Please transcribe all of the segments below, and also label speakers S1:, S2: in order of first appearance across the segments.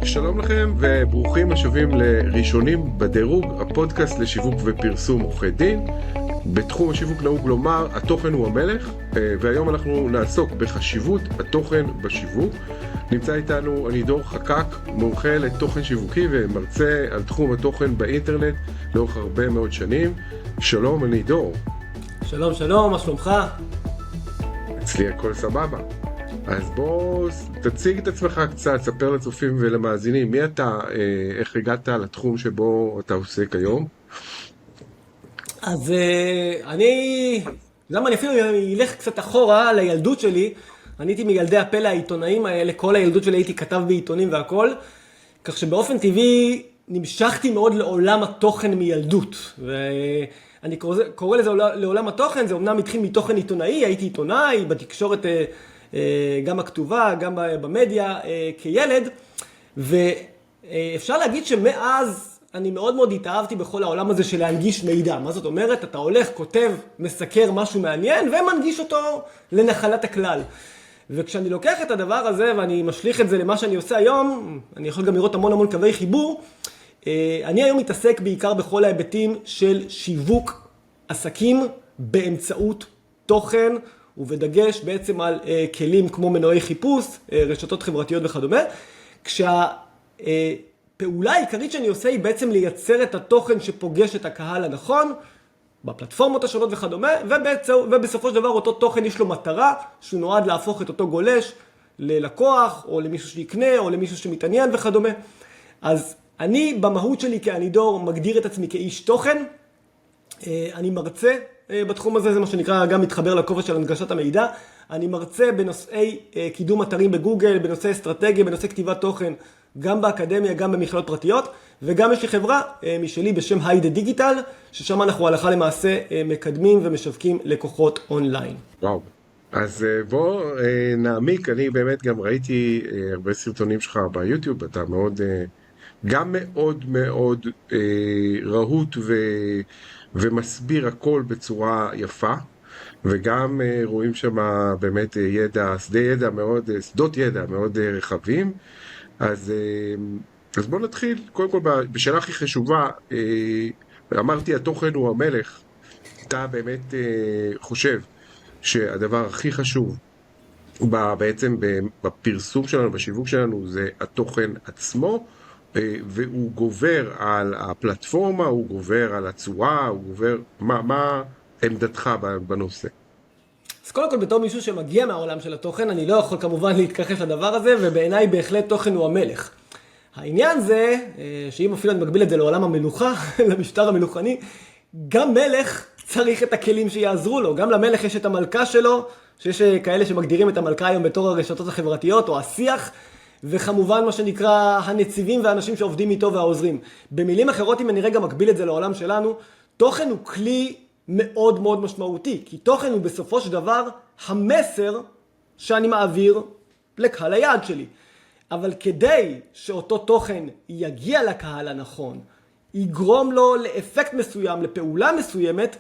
S1: שלום לכם וברוכים השבים לראשונים בדירוג, הפודקאסט לשיווק ופרסום עורכי דין. בתחום השיווק נהוג לומר, התוכן הוא המלך, והיום אנחנו נעסוק בחשיבות התוכן בשיווק. נמצא איתנו ענידור חקק, מומחה לתוכן שיווקי ומרצה על תחום התוכן באינטרנט לאורך הרבה מאוד שנים. שלום ענידור.
S2: שלום, שלום, מה שלומך?
S1: אצלי הכל סבבה. אז בוא תציג את עצמך קצת, ספר לצופים ולמאזינים, מי אתה, איך הגעת לתחום שבו אתה עוסק היום?
S2: אז למה אני אפילו אלך קצת אחורה לילדות שלי. אני הייתי מילדי הפלא העיתונאים האלה, כל הילדות שלי הייתי כתב בעיתונים והכל, כך שבאופן טבעי נמשכתי מאוד לעולם התוכן מילדות. ואני קורא לזה לעולם התוכן, זה אומנם התחיל מתוכן עיתונאי, הייתי עיתונאי בתקשורת גם הכתובה, גם במדיה כילד, ואפשר להגיד שמאז אני מאוד מאוד התאהבתי בכל העולם הזה של להנגיש מידע. מה זאת אומרת? אתה הולך, כותב, מסקר משהו מעניין ומנגיש אותו לנחלת הכלל. וכשאני לוקח את הדבר הזה ואני משליך את זה למה שאני עושה היום, אני יכול גם לראות המון קווי חיבור. אני היום מתעסק בעיקר בכל ההיבטים של שיווק עסקים באמצעות תוכן, ובדגש בעצם על כלים כמו מנועי חיפוש, רשתות חברתיות וכדומה, כשהפעולה העיקרית שאני עושה היא בעצם לייצר את התוכן שפוגש את הקהל הנכון, בפלטפורמות השונות וכדומה, ובסופו של דבר אותו תוכן יש לו מטרה, שהוא נועד להפוך את אותו גולש ללקוח, או למישהו שיקנה, או למישהו שמתעניין וכדומה. אז אני במהות שלי כענידור מגדיר את עצמי כאיש תוכן, אני מרצה בתחום הזה, זה מה שנקרא גם מתחבר לכובע של הנגשת המידע. אני מרצה בנושאי קידום אתרים בגוגל, בנושאי אסטרטגיה, בנושאי כתיבת תוכן, גם באקדמיה, גם במכללות פרטיות, וגם יש לי חברה משלי בשם היידה דיגיטל, ששם אנחנו הלכה למעשה מקדמים ומשווקים לקוחות אונליין.
S1: וואו. אז בוא נעמיק, אני באמת גם ראיתי הרבה סרטונים שלך ביוטיוב, אתה מאוד, גם מאוד רהוט ומסביר הכל בצורה יפה, וגם רואים שם באמת ידע, שדות ידע מאוד רחבים. אז בוא נתחיל, קודם כל בשאלה הכי חשובה, אמרתי התוכן הוא המלך, אתה באמת חושב שהדבר הכי חשוב בעצם בפרסום שלנו, בשיווק שלנו, זה התוכן עצמו, והוא גובר על הפלטפורמה, הוא גובר על הצורה, הוא גובר, מה עמדתך בנושא?
S2: אז קודם כל בתור מישהו שמגיע מהעולם של התוכן, אני לא יכול כמובן להתכחש לדבר הזה, ובעיניי בהחלט תוכן הוא המלך. העניין זה, שאם אפילו אני מגביל את זה לעולם המלוכה, למשטר המלוכני, גם מלך צריך את הכלים שיעזרו לו. גם למלך יש את המלכה שלו, שיש כאלה שמגדירים את המלכה היום בתור הרשתות החברתיות או השיח, וכמובן מה שנקרא הנציבים והאנשים שעובדים איתו והעוזרים. במילים אחרות, אם אני רגע מקביל את זה לעולם שלנו, תוכן הוא כלי מאוד משמעותי, כי תוכן הוא בסופו של דבר המסר שאני מעביר לקהל היעד שלי. אבל כדי שאותו תוכן יגיע לקהל הנכון, יגרום לו לאפקט מסוים, לפעולה מסוימת,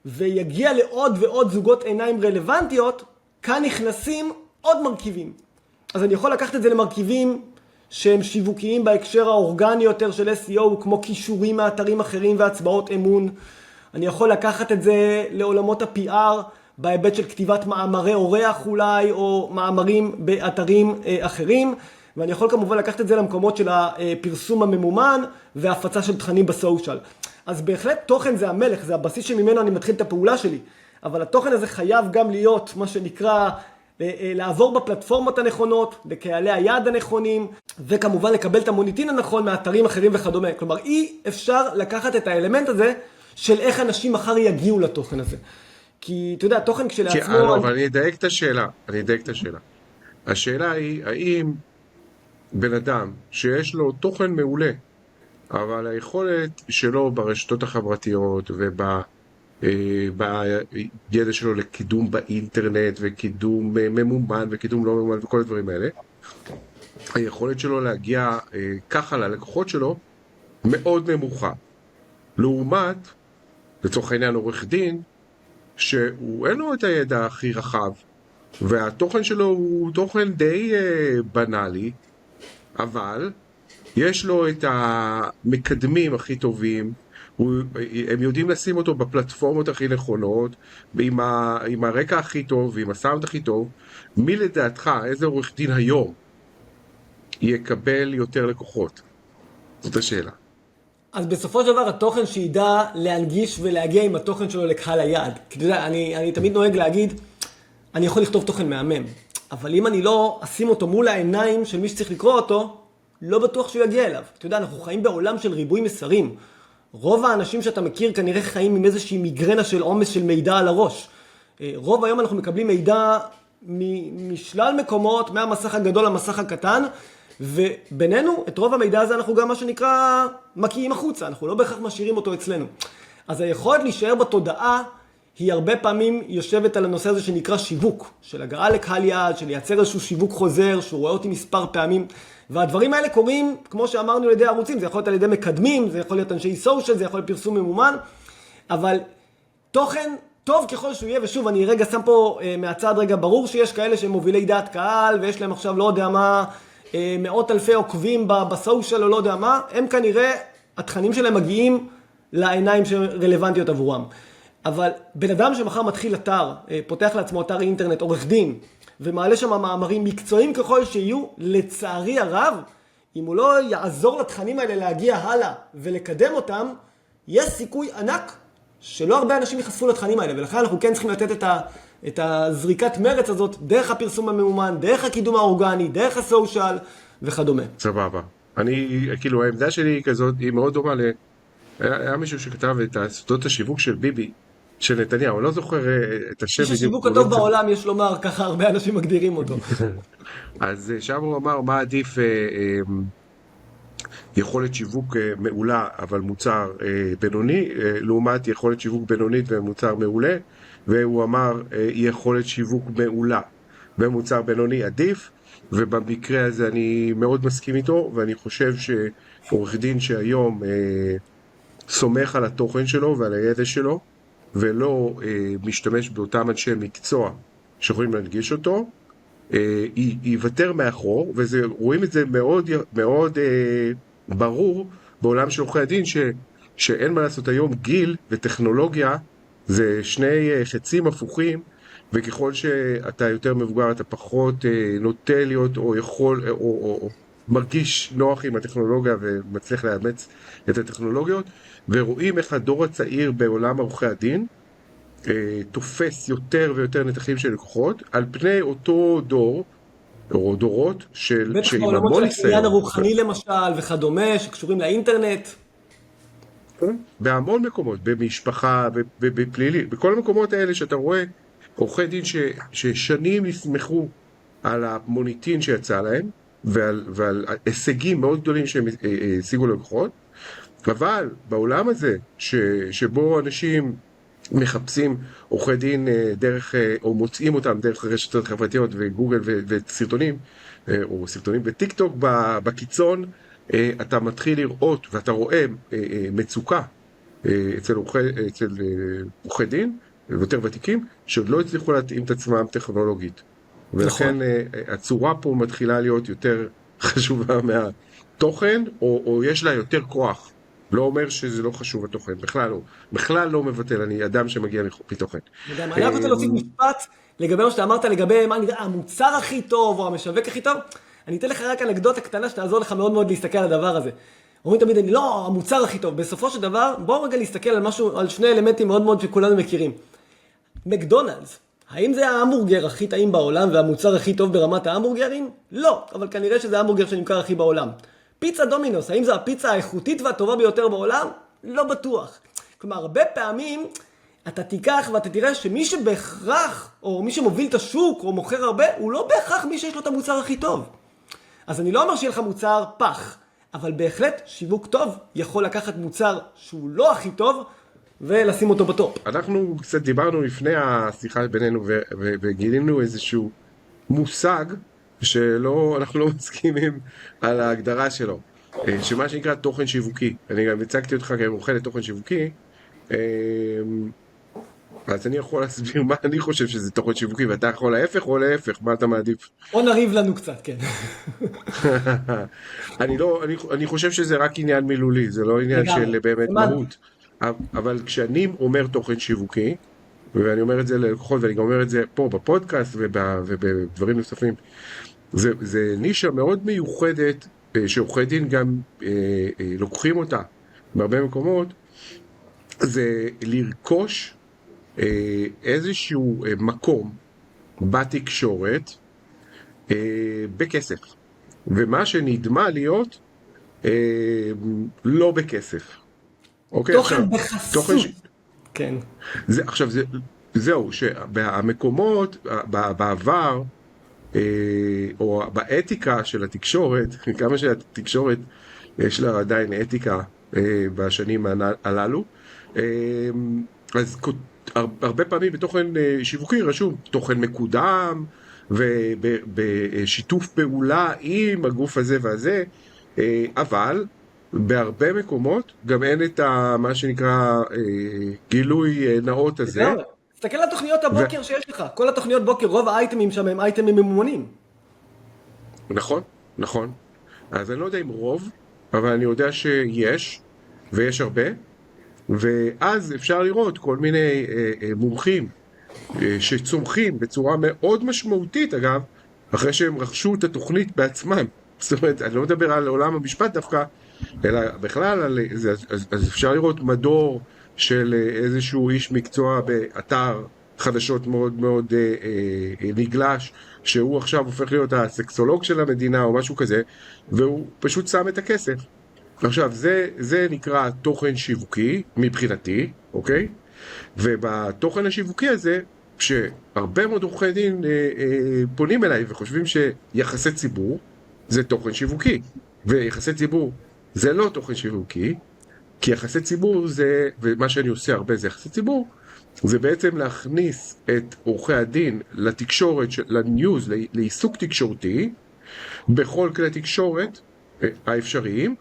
S2: ויגיע לעוד ועוד זוגות עיניים רלוונטיות, כאן נכנסים עוד מרכיבים. אז אני יכול לקחת את זה למרכיבים שהם שיווקיים בהקשר האורגני יותר של SEO, כמו קישורים מאתרים אחרים והצבעות אמון. אני יכול לקחת את זה לעולמות ה-PR, בהיבט של כתיבת מאמרי אורח אולי, או מאמרים באתרים אחרים. ואני יכול כמובן לקחת את זה למקומות של הפרסום הממומן, והפצה של תכנים בסושיאל. אז בהחלט תוכן זה המלך, זה הבסיס שממנו אני מתחיל את הפעולה שלי. אבל התוכן הזה חייב גם להיות מה שנקרא לעבור בפלטפורמות הנכונות, לקהלי היעד הנכונים, וכמובן לקבל את המוניטין הנכון מאתרים אחרים וכדומה. כלומר, אי אפשר לקחת את האלמנט הזה של איך אנשים מחר יגיעו לתוכן הזה. כי אתה יודע, תוכן כשלעצמו...
S1: לא, אבל אני אדייק את השאלה. השאלה היא, האם בן אדם שיש לו תוכן מעולה, אבל היכולת שלו ברשתות החברתיות בידע שלו לקידום באינטרנט וקידום ממומן וקידום לא ממומן וכל הדברים האלה, היכולת שלו להגיע ככה ללקוחות שלו מאוד נמוכה. לעומת, לצורך העניין עורך דין, שהוא אין לו את הידע הכי רחב, והתוכן שלו הוא תוכן די בנאלי, אבל יש לו את המקדמים הכי טובים, הם יודעים לשים אותו בפלטפורמות הכי נכונות, עם הרקע הכי טוב, ועם הסאונד הכי טוב. מי לדעתך, איזה עורך דין היום, יקבל יותר לקוחות? זאת השאלה.
S2: אז בסופו של דבר התוכן שידע להנגיש ולהגיע עם התוכן שלו לקהל היעד. כי אתה יודע, אני תמיד נוהג להגיד, אני יכול לכתוב תוכן מהמם, אבל אם אני לא אשים אותו מול העיניים של מי שצריך לקרוא אותו, לא בטוח שהוא יגיע אליו. אתה יודע, אנחנו חיים בעולם של ריבוי מסרים. רוב האנשים שאתה מכיר כנראה חיים עם איזושהי מיגרנה של עומס של מידע על הראש. רוב היום אנחנו מקבלים מידע משלל מקומות, מהמסך הגדול למסך הקטן, ובינינו, את רוב המידע הזה אנחנו גם מה שנקרא מקיאים החוצה, אנחנו לא בהכרח משאירים אותו אצלנו. אז היכולת להישאר בתודעה היא הרבה פעמים יושבת על הנושא הזה שנקרא שיווק, של הגעה לקהל יעד, של לייצר איזשהו שיווק חוזר, שהוא רואה אותי מספר פעמים, והדברים האלה קורים, כמו שאמרנו, על ידי ערוצים, זה יכול להיות על ידי מקדמים, זה יכול להיות אנשי סושיאל, זה יכול להיות פרסום ממומן, אבל תוכן טוב ככל שהוא יהיה, ושוב, אני רגע שם פה מהצד רגע, ברור שיש כאלה שהם מובילי דעת קהל, ויש להם עכשיו לא יודע מה, מאות אלפי עוקבים בסושיאל או לא יודע מה, הם כנראה, התכנים שלהם מגיעים לעיניים שרלוונטיות עבורם. אבל בן אדם שמחר מתחיל אתר, פותח לעצמו אתר אינטרנט, עורך דין, ומעלה שם מאמרים מקצועיים ככל שיהיו, לצערי הרב, אם הוא לא יעזור לתכנים האלה להגיע הלאה ולקדם אותם, יש סיכוי ענק שלא הרבה אנשים יחשפו לתכנים האלה, ולכן אנחנו כן צריכים לתת את הזריקת מרץ הזאת דרך הפרסום הממומן, דרך הקידום האורגני, דרך הסושיאל וכדומה.
S1: סבבה. כאילו, העמדה שלי היא כזאת, היא מאוד דומה היה מישהו שכתב את סודות השיווק של ביבי, של נתניהו, אני לא זוכר את השם.
S2: איש השיווק הטוב בעולם, יש לומר, ככה הרבה אנשים מגדירים אותו.
S1: אז שם הוא אמר, מה עדיף יכולת שיווק מעולה, אבל מוצר בינוני, לעומת יכולת שיווק בינונית ומוצר מעולה, והוא אמר, יכולת שיווק מעולה ומוצר בינוני עדיף, ובמקרה הזה אני מאוד מסכים איתו, ואני חושב שעורך דין שהיום סומך על התוכן שלו ועל הידע שלו, ולא משתמש באותם אנשי מקצוע שיכולים להנגיש אותו, יוותר מאחור, ורואים את זה מאוד, מאוד ברור בעולם של עורכי הדין, שאין מה לעשות היום, גיל וטכנולוגיה זה שני חצים הפוכים, וככל שאתה יותר מבוגר אתה פחות נוטה להיות או יכול או מרגיש נוח עם הטכנולוגיה ומצליח לאמץ את הטכנולוגיות, ורואים איך הדור הצעיר בעולם עורכי הדין תופס יותר ויותר נתחים של לקוחות על פני אותו דור או דורות של
S2: בטח בעולמות של הקניין הרוחני למשל וכדומה שקשורים לאינטרנט.
S1: בהמון מקומות, במשפחה, בפלילי, בכל המקומות האלה שאתה רואה עורכי דין ששנים נסמכו על המוניטין שיצא להם ועל הישגים מאוד גדולים שהם השיגו ללקוחות, אבל בעולם הזה שבו אנשים מחפשים עורכי דין דרך, או מוצאים אותם דרך רשתות חברתיות וגוגל וסרטונים, או סרטונים בטיק טוק בקיצון, אתה מתחיל לראות ואתה רואה מצוקה אצל עורכי דין יותר ותיקים שעוד לא הצליחו להתאים את עצמם טכנולוגית, ולכן הצורה פה מתחילה להיות יותר חשובה מהתוכן, או יש לה יותר כוח. לא אומר שזה לא חשוב התוכן, בכלל לא מבטל, אני אדם שמגיע מתוכן.
S2: אני רק רוצה להוסיף משפט לגבי מה שאתה אמרת, לגבי מה נראה המוצר הכי טוב או המשווק הכי טוב. אני אתן לך רק אנקדוטה קטנה שתעזור לך מאוד מאוד להסתכל על הדבר הזה. אומרים תמיד, אני לא המוצר הכי טוב. בסופו של דבר, בואו רגע להסתכל על משהו, על שני אלמנטים מאוד מאוד שכולנו מכירים. מקדונלדס, האם זה ההמבורגר הכי טעים בעולם והמוצר הכי טוב ברמת ההמבורגרים? לא, אבל כנראה שזה ההמבורגר שנמכר הכי בעולם. פיצה דומינוס, האם זו הפיצה האיכותית והטובה ביותר בעולם? לא בטוח. כלומר, הרבה פעמים אתה תיקח ואתה תראה שמי שבהכרח, או מי שמוביל את השוק או מוכר הרבה, הוא לא בהכרח מי שיש לו את המוצר הכי טוב. אז אני לא אומר שיהיה לך מוצר פח, אבל בהחלט שיווק טוב יכול לקחת מוצר שהוא לא הכי טוב ולשים אותו בטופ.
S1: אנחנו קצת דיברנו לפני השיחה בינינו וגילינו איזשהו מושג שאנחנו לא מסכימים על ההגדרה שלו, שמה שנקרא תוכן שיווקי. אני גם הצגתי אותך כמומחה לתוכן שיווקי. אז אני יכול להסביר מה אני חושב שזה תוכן שיווקי, ואתה יכול להפך או להפך, מה אתה מעדיף?
S2: או נריב לנו קצת, כן.
S1: אני לא, אני חושב שזה רק עניין מילולי, זה לא עניין
S2: לגמרי.
S1: של באמת
S2: זה מעניין.
S1: מהות. אבל כשאני אומר תוכן שיווקי, ואני אומר את זה ללקוחות, ואני גם אומר את זה פה בפודקאסט ובדברים נוספים, זה נישה מאוד מיוחדת, שעורכי דין גם לוקחים אותה בהרבה מקומות, זה לרכוש איזשהו מקום בתקשורת בכסף. ומה שנדמה להיות לא בכסף. אוקיי, עכשיו,
S2: תוכן
S1: תוכן
S2: בחסות. כן.
S1: עכשיו, זהו, שהמקומות בעבר, או באתיקה של התקשורת, כמה שהתקשורת יש לה עדיין אתיקה בשנים הללו, אז הרבה פעמים בתוכן שיווקי רשום תוכן מקודם ובשיתוף פעולה עם הגוף הזה והזה, אבל בהרבה מקומות גם אין את מה שנקרא גילוי נאות הזה.
S2: לגמרי. תסתכל על תוכניות הבוקר שיש לך. כל התוכניות בוקר, רוב האייטמים שם הם אייטמים ממומנים.
S1: נכון, נכון. אז אני לא יודע אם רוב, אבל אני יודע שיש, ויש הרבה, ואז אפשר לראות כל מיני מומחים שצומחים בצורה מאוד משמעותית, אגב, אחרי שהם רכשו את התוכנית בעצמם. זאת אומרת, אני לא מדבר על עולם המשפט דווקא, אלא בכלל, אז אפשר לראות מדור של איזשהו איש מקצוע באתר חדשות מאוד מאוד נגלש, שהוא עכשיו הופך להיות הסקסולוג של המדינה או משהו כזה, והוא פשוט שם את הכסף. עכשיו, זה נקרא תוכן שיווקי מבחינתי, אוקיי? ובתוכן השיווקי הזה, שהרבה מאוד עורכי דין פונים אליי וחושבים שיחסי ציבור זה תוכן שיווקי, ויחסי ציבור זה לא תוכן שיווקי, כי יחסי ציבור זה, ומה שאני עושה הרבה זה יחסי ציבור, זה בעצם להכניס את עורכי הדין לתקשורת, לניוז, לעיסוק תקשורתי, בכל כלי תקשורת האפשריים,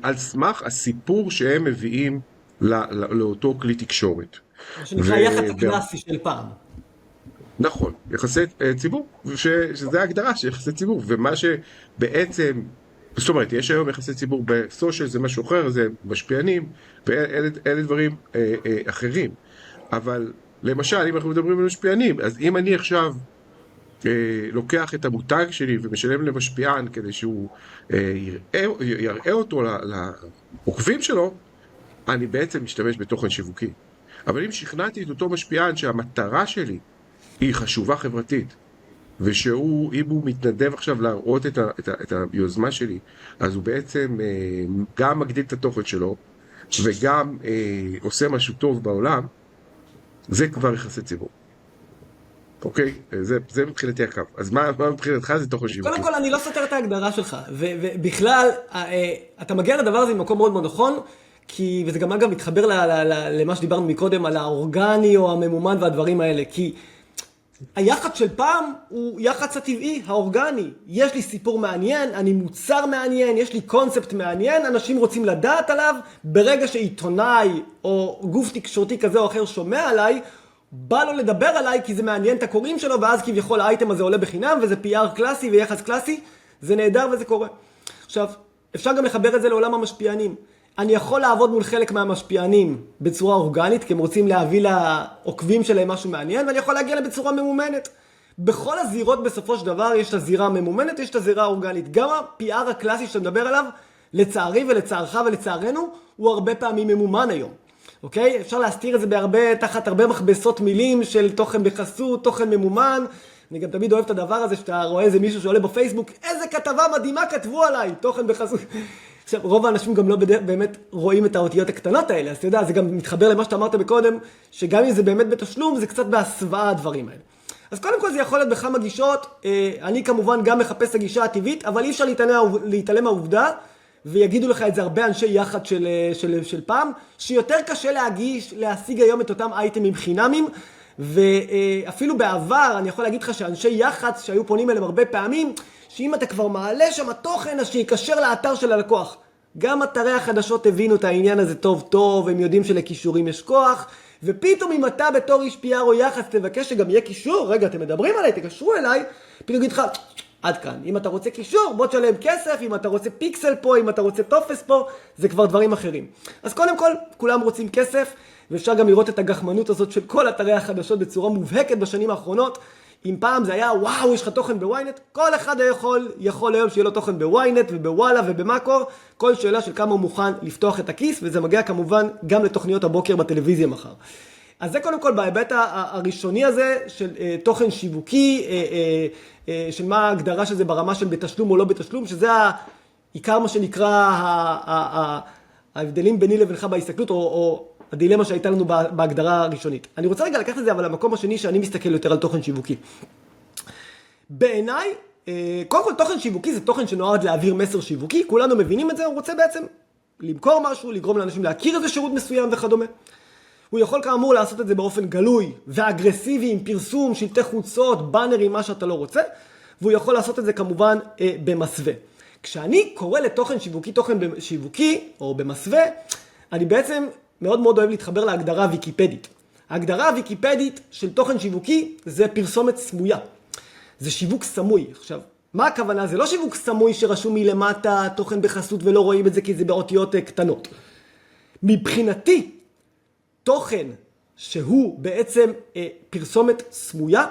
S1: על סמך הסיפור שהם מביאים לאותו כלי תקשורת.
S2: מה שנקרא יח"צ הקלאסי של פעם.
S1: נכון, יחסי ציבור, שזה ההגדרה של יחסי ציבור, ומה שבעצם, זאת אומרת, יש היום יחסי ציבור בסושיאל, זה משהו אחר, זה משפיענים, ואלה דברים אחרים. אבל למשל, אם אנחנו מדברים על משפיענים, אז אם אני עכשיו לוקח את המותג שלי ומשלם למשפיען כדי שהוא יראה אותו לעוקבים שלו, אני בעצם משתמש בתוכן שיווקי. אבל אם שכנעתי את אותו משפיען שהמטרה שלי היא חשובה חברתית, ושהוא, אם הוא מתנדב עכשיו להראות את היוזמה שלי, אז הוא בעצם גם מגדיל את התוכן שלו, וגם עושה משהו טוב בעולם, זה כבר יחסי ציבור. אוקיי? זה מבחינתי הקו. אז מה מבחינתך זה תוכן שיווקי?
S2: קודם כל, אני לא סותר את ההגדרה שלך, ובכלל, אתה מגיע לדבר הזה ממקום מאוד מאוד נכון, וזה גם אגב מתחבר למה שדיברנו מקודם, על האורגני או הממומן והדברים האלה, כי היח"צ של פעם הוא יח"צ הטבעי, האורגני. יש לי סיפור מעניין, אני מוצר מעניין, יש לי קונספט מעניין, אנשים רוצים לדעת עליו, ברגע שעיתונאי או גוף תקשורתי כזה או אחר שומע עליי, בא לו לדבר עליי כי זה מעניין את הקוראים שלו, ואז כביכול האייטם הזה עולה בחינם, וזה PR קלאסי ויח"צ קלאסי, זה נהדר וזה קורה. עכשיו, אפשר גם לחבר את זה לעולם המשפיענים. אני יכול לעבוד מול חלק מהמשפיענים בצורה אורגנית, כי הם רוצים להביא לעוקבים שלהם משהו מעניין, ואני יכול להגיע להם בצורה ממומנת. בכל הזירות בסופו של דבר יש את הזירה הממומנת, יש את הזירה האורגנית. גם ה-PR הקלאסי שאתה מדבר עליו, לצערי ולצערך ולצערנו, הוא הרבה פעמים ממומן היום. אוקיי? אפשר להסתיר את זה תחת הרבה מכבסות מילים של תוכן בחסות, תוכן ממומן. אני גם תמיד אוהב את הדבר הזה שאתה רואה איזה מישהו שעולה בפייסבוק, איזה כתבה מדהימה כתבו עליי, תוכן בחסות. עכשיו, רוב האנשים גם לא באמת רואים את האותיות הקטנות האלה, אז אתה יודע, זה גם מתחבר למה שאתה אמרת מקודם, שגם אם זה באמת בתשלום, זה קצת בהסוואה הדברים האלה. אז קודם כל זה יכול להיות בכמה גישות, אני כמובן גם מחפש את הגישה הטבעית, אבל אי אפשר להתעלם מהעובדה, ויגידו לך את זה הרבה אנשי יח"צ של פעם, שיותר קשה להשיג היום את אותם אייטמים חינמים, ואפילו בעבר אני יכול להגיד לך שאנשי יח"צ שהיו פונים אליהם הרבה פעמים, שאם אתה כבר מעלה שם התוכן, אז שיקשר לאתר של הלקוח. גם אתרי החדשות הבינו את העניין הזה טוב טוב, הם יודעים שלקישורים יש כוח, ופתאום אם אתה בתור איש PR או יח"צ תבקש שגם יהיה קישור, רגע, אתם מדברים עליי, תקשרו אליי, פתאום יגיד לך, עד כאן. אם אתה רוצה קישור, בוא תשלם כסף, אם אתה רוצה פיקסל פה, אם אתה רוצה טופס פה, זה כבר דברים אחרים. אז קודם כל, כולם רוצים כסף, ואפשר גם לראות את הגחמנות הזאת של כל אתרי החדשות בצורה מובהקת בשנים האחרונות. אם פעם זה היה, וואו, יש לך תוכן בוויינט, כל אחד יכול היום שיהיה לו תוכן בוויינט ובוואלה ובמאקור, כל שאלה של כמה הוא מוכן לפתוח את הכיס, וזה מגיע כמובן גם לתוכניות הבוקר בטלוויזיה מחר. אז זה קודם כל בהיבט הראשוני הזה של תוכן שיווקי, של מה ההגדרה של זה ברמה של בתשלום או לא בתשלום, שזה העיקר מה שנקרא ההבדלים ביני לבינך בהסתכלות, או הדילמה שהייתה לנו בהגדרה הראשונית. אני רוצה רגע לקחת את זה, אבל למקום השני שאני מסתכל יותר על תוכן שיווקי. בעיניי, קודם כל תוכן שיווקי זה תוכן שנועד להעביר מסר שיווקי, כולנו מבינים את זה, הוא רוצה בעצם למכור משהו, לגרום לאנשים להכיר איזה שירות מסוים וכדומה. הוא יכול כאמור לעשות את זה באופן גלוי ואגרסיבי, עם פרסום, שלטי חוצות, באנרים, מה שאתה לא רוצה, והוא יכול לעשות את זה כמובן במסווה. כשאני קורא לתוכן שיווקי, תוכן שיווקי או במסווה, אני בעצם מאוד מאוד אוהב להתחבר להגדרה הוויקיפדית. ההגדרה הוויקיפדית של תוכן שיווקי זה פרסומת סמויה. זה שיווק סמוי. עכשיו, מה הכוונה? זה לא שיווק סמוי שרשום מלמטה תוכן בחסות ולא רואים את זה כי זה באותיות קטנות. מבחינתי, תוכן שהוא בעצם פרסומת סמויה,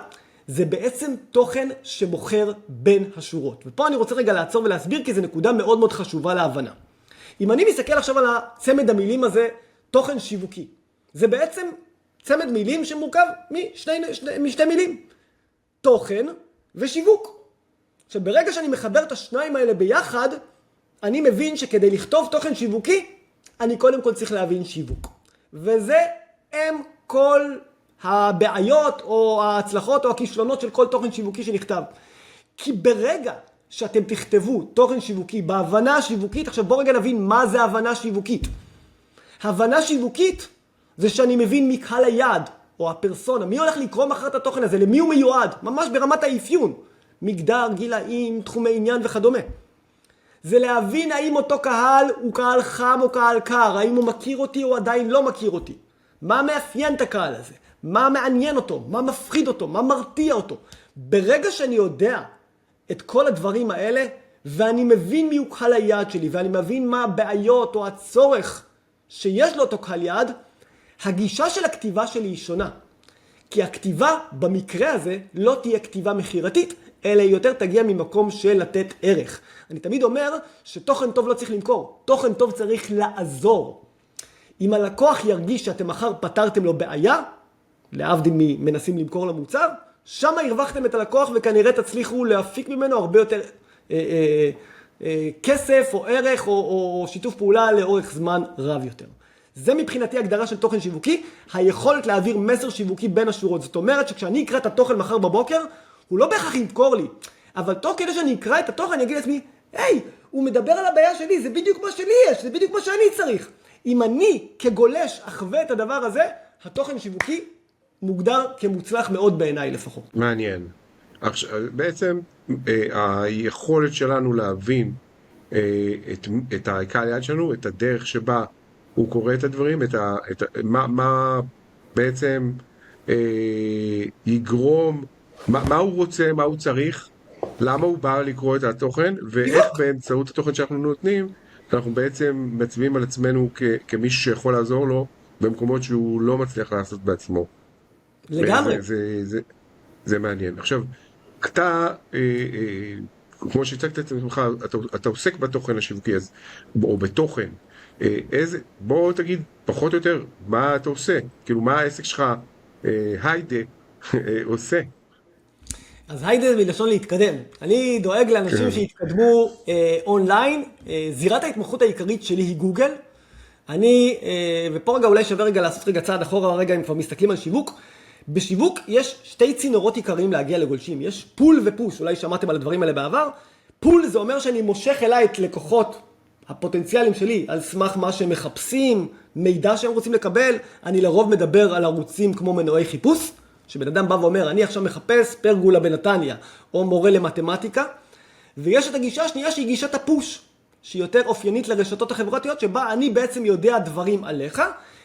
S2: זה בעצם תוכן שמוכר בין השורות. ופה אני רוצה רגע לעצור ולהסביר כי זו נקודה מאוד מאוד חשובה להבנה. אם אני מסתכל עכשיו על הצמד המילים הזה, תוכן שיווקי, זה בעצם צמד מילים שמורכב משתי מילים. תוכן ושיווק. עכשיו ברגע שאני מחבר את השניים האלה ביחד, אני מבין שכדי לכתוב תוכן שיווקי, אני קודם כל צריך להבין שיווק. וזה הם כל הבעיות או ההצלחות או הכישלונות של כל תוכן שיווקי שנכתב. כי ברגע שאתם תכתבו תוכן שיווקי בהבנה השיווקית, עכשיו בואו רגע נבין מה זה הבנה שיווקית. הבנה שיווקית זה שאני מבין מי קהל היעד או הפרסונה, מי הולך לקרוא מחר את התוכן הזה, למי הוא מיועד, ממש ברמת האפיון, מגדר, גילאים, תחומי עניין וכדומה. זה להבין האם אותו קהל הוא קהל חם או קהל קר, האם הוא מכיר אותי או עדיין לא מכיר אותי. מה מאפיין את הקהל הזה? מה מעניין אותו? מה מפחיד אותו? מה מרתיע אותו? ברגע שאני יודע את כל הדברים האלה, ואני מבין מי הוא קהל היעד שלי, ואני מבין מה הבעיות או הצורך שיש לו אותו קהל יעד, הגישה של הכתיבה שלי היא שונה. כי הכתיבה במקרה הזה לא תהיה כתיבה מחירתית, אלא יותר תגיע ממקום של לתת ערך. אני תמיד אומר שתוכן טוב לא צריך למכור, תוכן טוב צריך לעזור. אם הלקוח ירגיש שאתם מחר פתרתם לו בעיה, להבדיל מנסים למכור לו מוצר, שם הרווחתם את הלקוח וכנראה תצליחו להפיק ממנו הרבה יותר כסף או ערך או שיתוף פעולה לאורך זמן רב יותר. זה מבחינתי הגדרה של תוכן שיווקי, היכולת להעביר מסר שיווקי בין השורות. זאת אומרת שכשאני אקרא את התוכן מחר בבוקר, הוא לא בהכרח ימכור לי, אבל תוך כדי שאני אקרא את התוכן, אני אגיד לעצמי, היי, הוא מדבר על הבעיה שלי, זה בדיוק מה שלי יש, זה בדיוק מה שאני צריך. אם אני כגולש אחווה את הדבר הזה, התוכן שיווקי מוגדר כמוצלח מאוד בעיניי לפחות.
S1: מעניין. עכשיו, בעצם היכולת שלנו להבין את הקהל יעד שלנו, את הדרך שבה הוא קורא את הדברים, מה בעצם יגרום, מה הוא רוצה, מה הוא צריך, למה הוא בא לקרוא את התוכן, ואיך באמצעות התוכן שאנחנו נותנים, אנחנו בעצם מצביעים על עצמנו כמישהו שיכול לעזור לו במקומות שהוא לא מצליח לעשות בעצמו.
S2: לגמרי.
S1: זה מעניין. עכשיו, אתה, כמו שהצגת את עצמך, אתה עוסק בתוכן השיווקי, או בתוכן. בוא תגיד פחות או יותר מה אתה עושה, כאילו מה העסק שלך, היידה, עושה.
S2: אז היידה מלשון להתקדם. אני דואג לאנשים שיתקדמו אונליין. זירת ההתמחות העיקרית שלי היא גוגל. ופה רגע אולי שווה רגע לעשות רגע צעד אחורה, רגע אם כבר מסתכלים על שיווק. בשיווק יש שתי צינורות עיקריים להגיע לגולשים. יש פול ופוש, אולי שמעתם על הדברים האלה בעבר. פול זה אומר שאני מושך אליי את לקוחות הפוטנציאלים שלי על סמך מה שהם מחפשים, מידע שהם רוצים לקבל. אני לרוב מדבר על ערוצים כמו מנועי חיפוש, שבן אדם בא ואומר, אני עכשיו מחפש פרגולה בנתניה, או מורה למתמטיקה. ויש את הגישה השנייה שהיא גישת הפוש, שהיא יותר אופיינית לרשתות החברתיות, שבה אני בעצם יודע דברים עליך,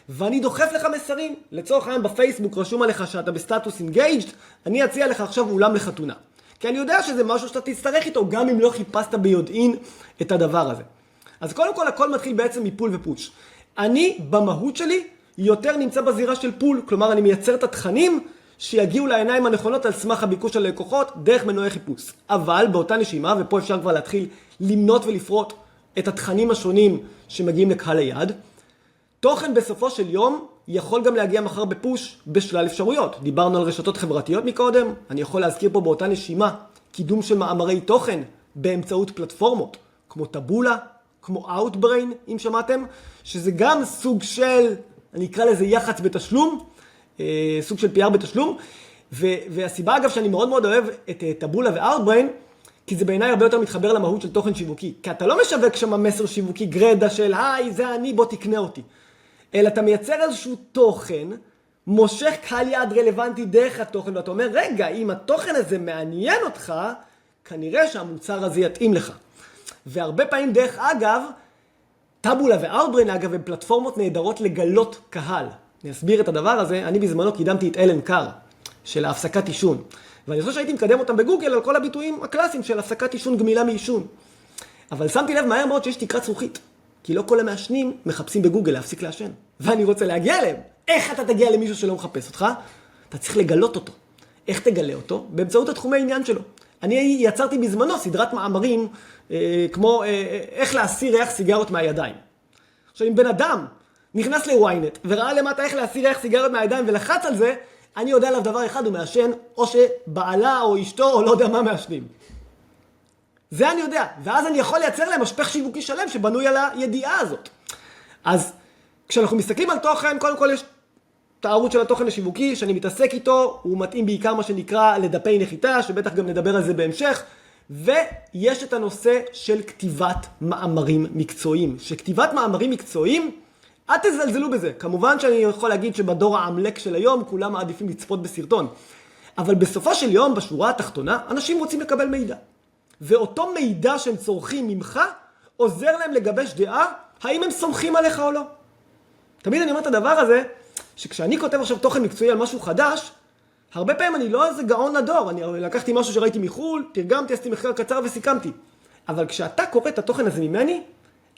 S2: ואני דוחף לך מסרים. לצורך העניין בפייסבוק רשום עליך שאתה בסטטוס engaged, אני אציע לך עכשיו אולם לחתונה. כי אני יודע שזה משהו שאתה תצטרך איתו, גם אם לא חיפשת ביודעין את הדבר הזה. אז קודם כל, הכל מתחיל בעצם מפול ופוש. אני, במהות שלי, יותר נמצא בזירה של פול, כלומר, אני מייצר את התכנים שיגיעו לעיניים הנכונות על סמך הביקוש של הלקוחות, דרך מנועי חיפוש. אבל באותה נשימה, ופה אפשר כבר להתחיל למנות ולפרוט את התכנים השונים שמגיעים לקהל היעד, תוכן בסופו של יום יכול גם להגיע מחר בפוש בשלל אפשרויות. דיברנו על רשתות חברתיות מקודם, אני יכול להזכיר פה באותה נשימה קידום של מאמרי תוכן באמצעות פלטפורמות, כמו טבולה, כמו Outbrain, אם שמעתם, שזה גם סוג של, אני אקרא לזה יח"צ בתשלום, סוג של PR בתשלום, והסיבה אגב שאני מאוד מאוד אוהב את טבולה ו-Outbrain, כי זה בעיניי הרבה יותר מתחבר למהות של תוכן שיווקי. כי אתה לא משווק שם מסר שיווקי גרדה של, היי, זה אני, בוא תקנה אותי. אלא אתה מייצר איזשהו תוכן, מושך קהל יעד רלוונטי דרך התוכן, ואתה אומר, רגע, אם התוכן הזה מעניין אותך, כנראה שהמוצר הזה יתאים לך. והרבה פעמים דרך אגב, טבולה ו-Outbrain אגב, הם פלטפורמות נהדרות לגלות קהל. אני אסביר את הדבר הזה, אני בזמנו קידמתי את אלן קאר, של ההפסקת עישון. ואני חושב שהייתי מקדם אותם בגוגל על כל הביטויים הקלאסיים של הפסקת עישון, גמילה מעישון. אבל שמתי לב מהר מאוד שיש תקרת זכוכית. כי לא כל המעשנים מחפשים בגוגל להפסיק לעשן. ואני רוצה להגיע אליהם. איך אתה תגיע למישהו שלא מחפש אותך? אתה צריך לגלות אותו. איך תגלה אותו? באמצעות התחומי העניין שלו. אני יצרתי בזמנו סדרת מאמרים, כמו איך להסיר ריח סיגרות מהידיים. עכשיו, אם בן אדם נכנס ל-ynet וראה למטה איך להסיר ריח סיגרות מהידיים ולחץ על זה, אני יודע עליו דבר אחד, הוא מעשן, או שבעלה או אשתו או לא יודע מה מעשנים. זה אני יודע, ואז אני יכול לייצר להם משפך שיווקי שלם שבנוי על הידיעה הזאת. אז כשאנחנו מסתכלים על תוכן, קודם כל יש את הערוץ של התוכן השיווקי שאני מתעסק איתו, הוא מתאים בעיקר מה שנקרא לדפי נחיתה, שבטח גם נדבר על זה בהמשך, ויש את הנושא של כתיבת מאמרים מקצועיים. שכתיבת מאמרים מקצועיים, אל תזלזלו בזה. כמובן שאני יכול להגיד שבדור העמלק של היום כולם מעדיפים לצפות בסרטון. אבל בסופו של יום, בשורה התחתונה, אנשים רוצים לקבל מידע. ואותו מידע שהם צורכים ממך, עוזר להם לגבש דעה, האם הם סומכים עליך או לא. תמיד אני אומר את הדבר הזה, שכשאני כותב עכשיו תוכן מקצועי על משהו חדש, הרבה פעמים אני לא איזה גאון לדור, אני לקחתי משהו שראיתי מחול, תרגמתי, עשיתי מחקר קצר וסיכמתי. אבל כשאתה קורא את התוכן הזה ממני,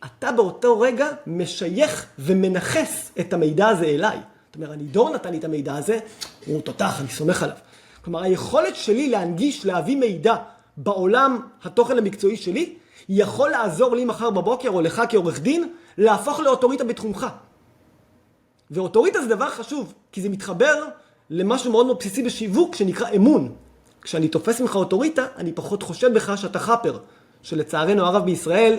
S2: אתה באותו רגע משייך ומנחס את המידע הזה אליי. זאת אומרת, אני דור נתן לי את המידע הזה, הוא תותח, אני סומך עליו. כלומר, היכולת שלי להנגיש, להביא מידע בעולם התוכן המקצועי שלי, יכול לעזור לי מחר בבוקר או לך כעורך דין, להפוך לאוטוריטה בתחומך. ואוטוריטה זה דבר חשוב, כי זה מתחבר למשהו מאוד מאוד בסיסי בשיווק שנקרא אמון. כשאני תופס ממך אוטוריטה, אני פחות חושד בך שאתה חאפר, שלצערנו הרב בישראל,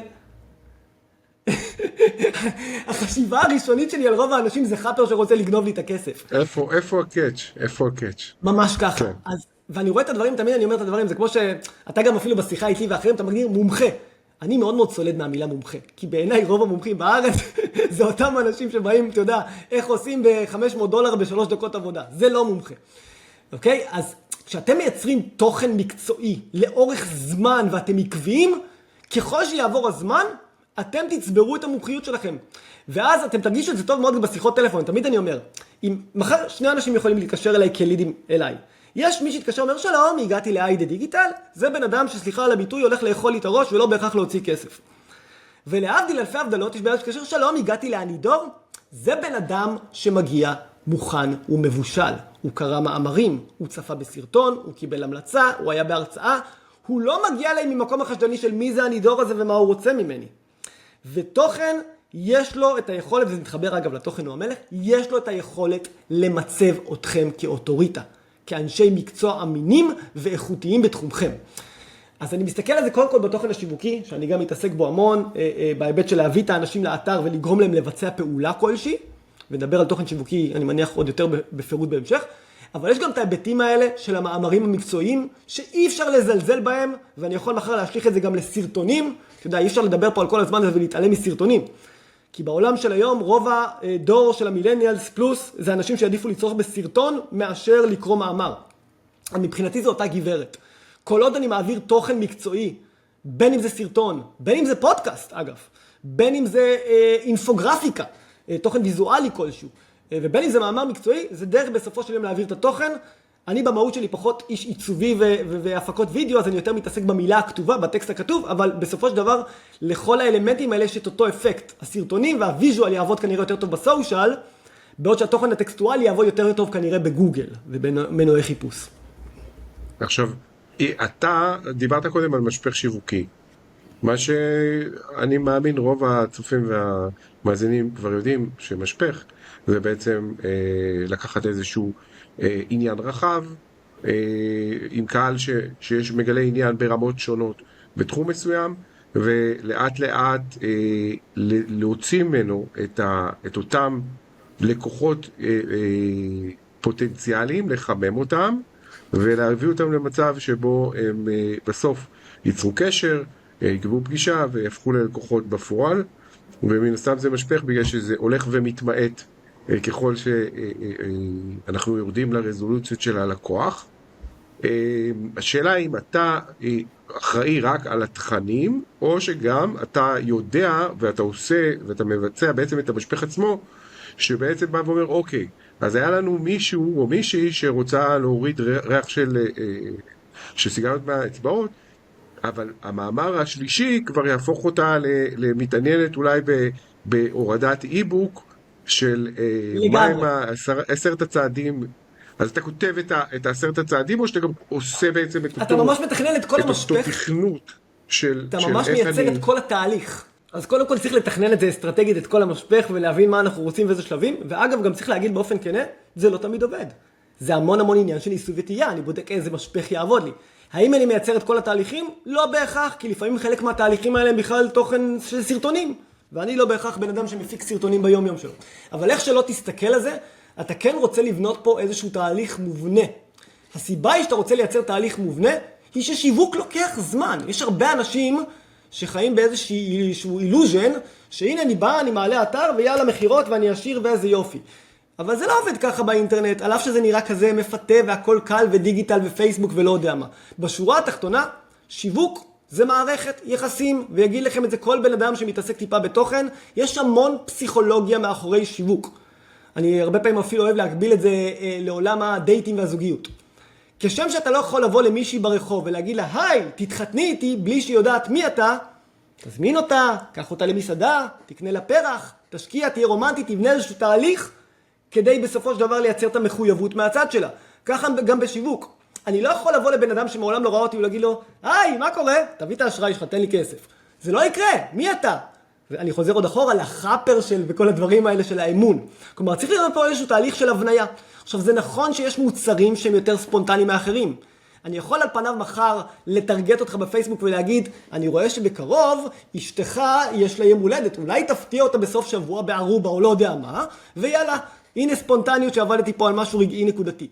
S2: החשיבה הראשונית שלי על רוב האנשים זה חאפר שרוצה לגנוב לי את הכסף.
S1: איפה הקאץ'? איפה הקאץ'?
S2: ממש ככה.
S1: כן.
S2: אז, ואני רואה את הדברים, תמיד אני אומר את הדברים, זה כמו שאתה גם אפילו בשיחה איתי ואחרים, אתה מגדיר מומחה. אני מאוד מאוד סולד מהמילה מומחה, כי בעיניי רוב המומחים בארץ זה אותם אנשים שבאים, אתה יודע, איך עושים $500 ב3 דקות עבודה. זה לא מומחה. אוקיי? אז כשאתם מייצרים תוכן מקצועי לאורך זמן ואתם עקביים, ככל שיעבור הזמן, אתם תצברו את המומחיות שלכם. ואז אתם תרגישו את זה טוב מאוד בשיחות טלפון. תמיד אני אומר, אם מחר שני אנשים יכולים להתקשר אליי כלידים אליי. יש מי שהתקשר אומר, שלום, הגעתי ל-ID דיגיטל, זה בן אדם שסליחה על הביטוי הולך לאכול לי את הראש ולא בהכרח להוציא כסף. ולהבדיל אלפי הבדלות, יש בן אדם שהתקשר, שלום, הגעתי לאנידור, זה בן אדם שמגיע מוכן ומבושל. הוא קרא מאמרים, הוא צפה בסרטון, הוא קיבל המלצה, הוא היה בהרצאה, הוא לא מגיע אליי ממקום החשדני של מי זה הנידור הזה ומה הוא רוצה ממני. ותוכן, יש לו את היכולת, וזה מתחבר אגב לתוכן הוא המלך, יש לו את היכולת למצב אתכם כאוטוריטה, כאנשי מקצוע אמינים ואיכותיים בתחומכם. אז אני מסתכל על זה קודם כל בתוכן השיווקי, שאני גם מתעסק בו המון, בהיבט של להביא את האנשים לאתר ולגרום להם לבצע פעולה כלשהי, ונדבר על תוכן שיווקי, אני מניח עוד יותר בפירוט בהמשך, אבל יש גם את ההיבטים האלה של המאמרים המקצועיים, שאי אפשר לזלזל בהם, ואני יכול מחר להשליך את זה גם לסרטונים. אתה יודע, אי אפשר לדבר פה על כל הזמן הזה ולהתעלם מסרטונים. כי בעולם של היום, רוב הדור של המילניאלס פלוס, זה אנשים שיעדיפו לצרוך בסרטון, מאשר לקרוא מאמר. מבחינתי זה אותה גברת. כל עוד אני מעביר תוכן מקצועי, בין אם זה סרטון, בין אם זה פודקאסט, אגב, בין אם זה אינפוגרפיקה, תוכן ויזואלי כלשהו. ובין אם זה מאמר מקצועי, זה דרך בסופו של יום להעביר את התוכן. אני במהות שלי פחות איש עיצובי והפקות וידאו, אז אני יותר מתעסק במילה הכתובה, בטקסט הכתוב, אבל בסופו של דבר, לכל האלמנטים האלה יש את אותו אפקט. הסרטונים והוויזואל יעבוד כנראה יותר טוב בסושיאל, בעוד שהתוכן הטקסטואלי יעבוד יותר טוב כנראה בגוגל ובמנועי חיפוש.
S1: עכשיו, אתה דיברת קודם על משפך שיווקי. מה שאני מאמין רוב הצופים והמאזינים כבר יודעים שמשפך זה בעצם לקחת איזשהו עניין רחב עם קהל שיש מגלה עניין ברמות שונות בתחום מסוים, ולאט לאט להוציא ממנו את אותם לקוחות פוטנציאליים, לחמם אותם ולהביא אותם למצב שבו הם בסוף ייצרו קשר, יקבעו פגישה ויהפכו ללקוחות בפועל. ומן הסתם זה משפך בגלל שזה הולך ומתמעט ככל שאנחנו יורדים לרזולוציות של הלקוח. השאלה אם אתה אחראי רק על התכנים, או שגם אתה יודע ואתה עושה ואתה מבצע בעצם את המשפך עצמו, שבעצם בא ואומר אוקיי, אז היה לנו מישהו או מישהי שרוצה להוריד ריח של סיגריות מהאצבעות, אבל המאמר השלישי כבר יהפוך אותה למתעניינת אולי בהורדת אי-בוק של מהם 10 הצעדים. אז אתה כותב את 10 הצעדים, או שאתה גם עושה בעצם את אותו...
S2: אתה ממש מתכנן את כל המשפך.
S1: את אותו תכנות של...
S2: אתה ממש מייצג את כל התהליך. אז קודם כל צריך לתכנן את זה אסטרטגית, את כל המשפך, ולהבין מה אנחנו רוצים ואיזה שלבים. ואגב, גם צריך להגיד באופן כנה, זה לא תמיד עובד. זה המון עניין של ניסוי וטעייה. אני בודק איזה משפך יעבוד לי. האם אני מייצר את כל התהליכים? לא בהכרח, כי לפעמים חלק מהתהליכים האלה הם בכלל תוכן של סרטונים. ואני לא בהכרח בן אדם שמפיק סרטונים ביום יום שלו. אבל איך שלא תסתכל על זה, אתה כן רוצה לבנות פה איזשהו תהליך מובנה. הסיבה היא שאתה רוצה לייצר תהליך מובנה, היא ששיווק לוקח זמן. יש הרבה אנשים שחיים באיזשהו אילוז'ן, שהנה אני בא, אני מעלה אתר, ויאללה מחירות ואני אשיר ואיזה יופי. אבל זה לא עובד ככה באינטרנט, על אף שזה נראה כזה מפתה והכל קל ודיגיטל ופייסבוק ולא יודע מה. בשורה התחתונה, שיווק זה מערכת יחסים, ויגיד לכם את זה כל בן אדם שמתעסק טיפה בתוכן, יש המון פסיכולוגיה מאחורי שיווק. אני הרבה פעמים אפילו אוהב להקביל את זה לעולם הדייטים והזוגיות. כשם שאתה לא יכול לבוא למישהי ברחוב ולהגיד לה, היי, תתחתני איתי בלי שהיא יודעת מי אתה, תזמין אותה, קח אותה למסעדה, תקנה לה פרח, תשקיע, תהיה רומנטית, תבנה איזשהו תהליך, כדי בסופו של דבר לייצר את המחויבות מהצד שלה. ככה גם בשיווק. אני לא יכול לבוא לבן אדם שמעולם לא ראה אותי ולהגיד לו, היי, מה קורה? תביא את האשראי שלך, תן לי כסף. זה לא יקרה, מי אתה? ואני חוזר עוד אחורה לחאפר של וכל הדברים האלה של האמון. כלומר, צריך לראות פה איזשהו תהליך של הבניה. עכשיו, זה נכון שיש מוצרים שהם יותר ספונטניים מאחרים. אני יכול על פניו מחר לטרגט אותך בפייסבוק ולהגיד, אני רואה שבקרוב אשתך יש לה יום הולדת, אולי תפתיע אותה בסוף שבוע בערובה או לא יודע מה, ויאללה, הנה ספונטניות שעבדתי פה על משהו רגעי נקודתי.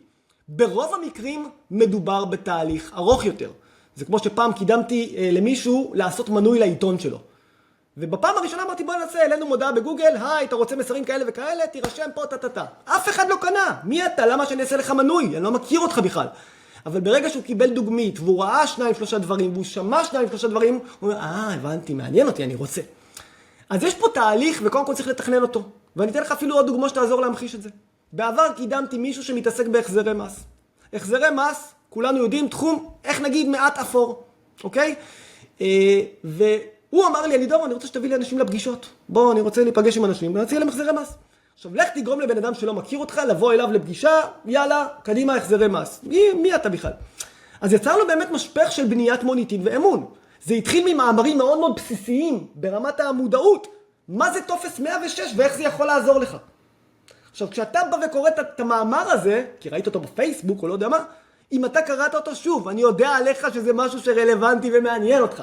S2: ברוב המקרים מדובר בתהליך ארוך יותר. זה כמו שפעם קידמתי למישהו לעשות מנוי לעיתון שלו. ובפעם הראשונה אמרתי, בוא נעשה, אלינו מודעה בגוגל, היי, אתה רוצה מסרים כאלה וכאלה, תירשם פה, טטטה. אף אחד לא קנה. מי אתה? למה שאני אעשה לך מנוי? אני לא מכיר אותך בכלל. אבל ברגע שהוא קיבל דוגמית, והוא ראה 2-3 דברים, והוא שמע 2-3 דברים, הוא אומר, הבנתי, מעניין אותי, אני רוצה. אז יש פה תהליך, וקודם כל צריך לתכנן אותו. ואני אתן לך אפילו עוד דוגמה שתעזור להמחיש את זה. בעבר קידמתי מישהו שמתעסק בהחזרי מס. החזרי מס, כולנו יודעים, תחום, איך נגיד, מעט אפור. אוקיי? והוא אמר לי, אני רוצה שתביא לי אנשים לפגישות. בוא, אני רוצה להיפגש עם אנשים, ואני אציע להם החזרי מס. עכשיו, לך תגרום לבן אדם שלא מכיר אותך, לבוא אליו לפגישה, יאללה, קדימה, החזרי מס. מי אתה בכלל? אז יצרנו באמת משפך של בניית מוניטין ואמון. זה התחיל ממאמרים מאוד מאוד בסיסיים, ברמת המודעות. מה זה טופס 106 ואיך זה יכול לעזור לך? עכשיו, כשאתה בא וקורא את המאמר הזה, כי ראית אותו בפייסבוק או לא יודע מה, אם אתה קראת אותו שוב, אני יודע עליך שזה משהו שרלוונטי ומעניין אותך.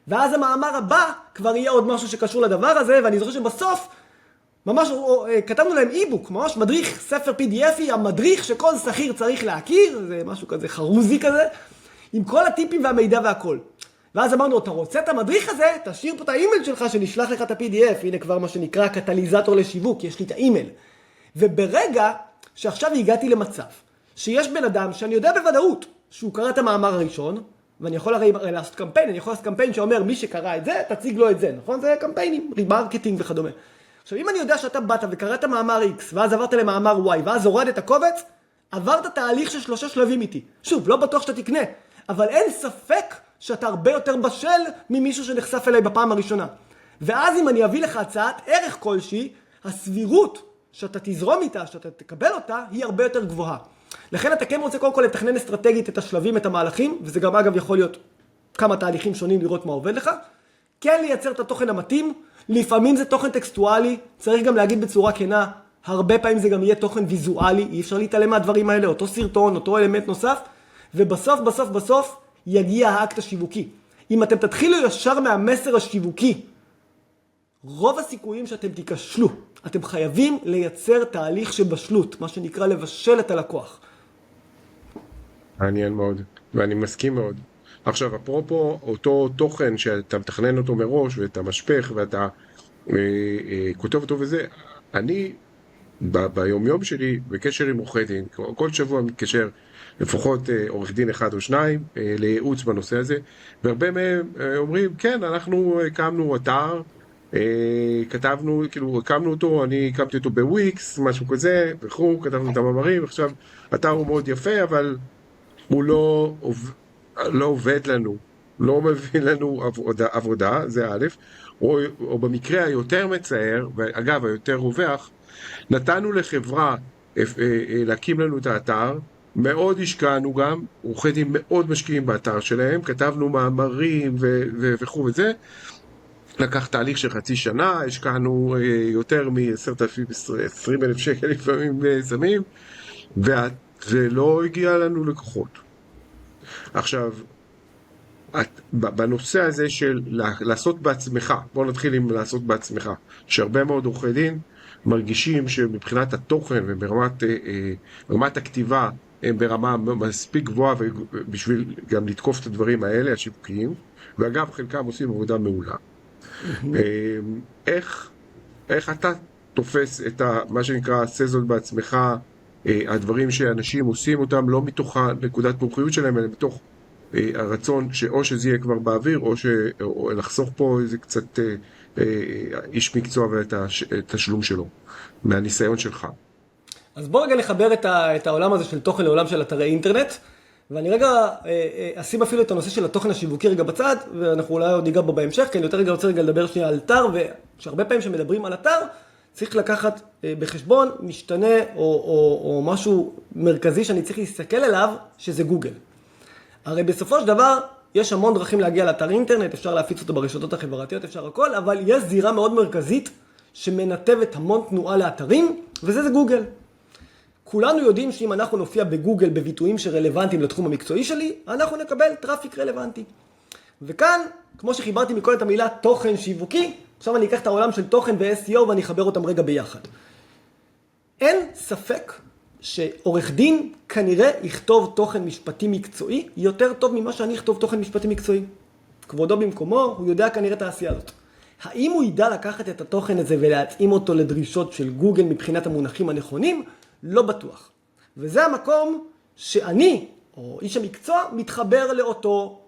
S2: ואז המאמר הבא כבר יהיה עוד משהו שקשור לדבר הזה, ואני זוכר שבסוף, ממש כתבנו להם אי-בוק, ממש מדריך, ספר PDF, המדריך שכל שכיר צריך להכיר, זה משהו כזה חרוזי כזה, עם כל הטיפים והמידע והכל. ואז אמרנו, אתה רוצה את המדריך הזה, תשאיר פה את האימייל שלך שנשלח לך את ה-PDF, הנה כבר מה שנקרא קטליזטור לשיווק, יש לי את האימייל. וברגע שעכשיו הגעתי למצב, שיש בן אדם שאני יודע בוודאות שהוא קרא את המאמר הראשון, ואני יכול הרי לעשות קמפיין, אני יכול לעשות קמפיין שאומר מי שקרא את זה, תציג לו את זה, נכון? זה קמפיינים, רימרקטינג וכדומה. עכשיו, אם אני יודע שאתה באת וקראת מאמר X, ואז עברת למאמר Y, ואז הורדת הקובץ, עברת תהליך של 3 שלבים איתי. שוב, לא בטוח שאתה תקנה, אבל אין ספק שאתה הרבה יותר בשל ממישהו שנחשף אליי בפעם הראשונה. ואז אם אני אביא לך הצעת ערך כלשהי, הסבירות שאתה תזרום איתה, שאתה תקבל אותה, היא הרבה יותר גבוהה. לכן אתה כן רוצה קודם כל לתכנן אסטרטגית את השלבים, את המהלכים, וזה גם אגב יכול להיות כמה תהליכים שונים לראות מה עובד לך. כן לייצר את התוכן המתאים, לפעמים זה תוכן טקסטואלי, צריך גם להגיד בצורה כנה, הרבה פעמים זה גם יהיה תוכן ויזואלי, אי אפשר להתעלם מהדברים האלה, אותו סרטון, אותו אלמנט נוסף, ובסוף בסוף בסוף יגיע האקט השיווקי. אם אתם תתחילו ישר מהמסר השיווקי, רוב הסיכויים שאתם תיכשלו. אתם חייבים לייצר תהליך של בשלות, מה שנקרא לבשל את הלקוח.
S1: מעניין מאוד, ואני מסכים מאוד. עכשיו, אפרופו אותו תוכן שאתה מתכנן אותו מראש, ואתה משפך, ואתה כותב אותו וזה, אני ביומיום שלי בקשר עם עורכי דין, כל שבוע מתקשר לפחות עורך דין אחד או שניים לייעוץ בנושא הזה, והרבה מהם אומרים, כן, אנחנו הקמנו אתר, כתבנו, כאילו, הקמנו אותו, אני הקמתי אותו בוויקס, משהו כזה, וכו', כתבנו את המאמרים, עכשיו, אתר הוא מאוד יפה, אבל הוא לא עובד לנו, לא מביא לנו עבודה, זה א', או במקרה היותר מצער, ואגב, היותר רווח, נתנו לחברה להקים לנו את האתר, מאוד השקענו גם, עורכי דין מאוד משקיעים באתר שלהם, כתבנו מאמרים וכו' וזה, לקח תהליך של חצי שנה, השקענו יותר מ-10,000-20,000 שקל לפעמים שמים, ולא הגיע לנו לקוחות. עכשיו, בנושא הזה של לעשות בעצמך, בוא נתחיל עם לעשות בעצמך, שהרבה מאוד עורכי דין מרגישים שמבחינת התוכן וברמת הכתיבה הם ברמה מספיק גבוהה בשביל גם לתקוף את הדברים האלה, השיווקיים, ואגב חלקם עושים עבודה מעולה. איך אתה תופס את מה שנקרא סזון בעצמך, הדברים שאנשים עושים אותם לא מתוך הנקודת מומחיות שלהם, אלא מתוך הרצון שאו שזה יהיה כבר באוויר, או לחסוך פה איזה קצת איש מקצוע ואת התשלום שלו, מהניסיון שלך. אז
S2: בוא רגע נחבר את העולם הזה של תוכן לעולם של אתרי אינטרנט, ואני רגע אשים אפילו את הנושא של התוכן השיווקי רגע בצד, ואנחנו אולי עוד ניגע בו בהמשך, כי אני יותר רגע רוצה לדבר שנייה על אתר, ושהרבה פעמים שמדברים על אתר, צריך לקחת בחשבון משתנה או משהו מרכזי שאני צריך להסתכל עליו, שזה גוגל. הרי בסופו של דבר, יש המון דרכים להגיע לאתר אינטרנט, אפשר להפיץ אותו ברשתות החברתיות, אפשר הכל, אבל יש זירה מאוד מרכזית שמנתבת המון תנועה לאתרים, וזה גוגל. כולנו יודעים שאם אנחנו נופיע בגוגל בביטויים שרלוונטיים לתחום המקצועי שלי, אנחנו נקבל טראפיק רלוונטי. וכאן, כמו שחיברתי מכל את המילה תוכן שיווקי, עכשיו אני אקח את העולם של תוכן ו-SEO ואני אחבר אותם רגע ביחד. אין ספק שעורך דין כנראה יכתוב תוכן משפטי מקצועי יותר טוב ממה שאני אכתוב תוכן משפטי מקצועי. כבודו במקומו, הוא יודע כנראה את העשייה הזאת. האם הוא ידע לקחת את התוכן הזה ולהתאים אותו לדרישות של גוגל מבחינת המונחים הנכונים? לא בטוח. וזה המקום שאני, או איש המקצוע, מתחבר לאותו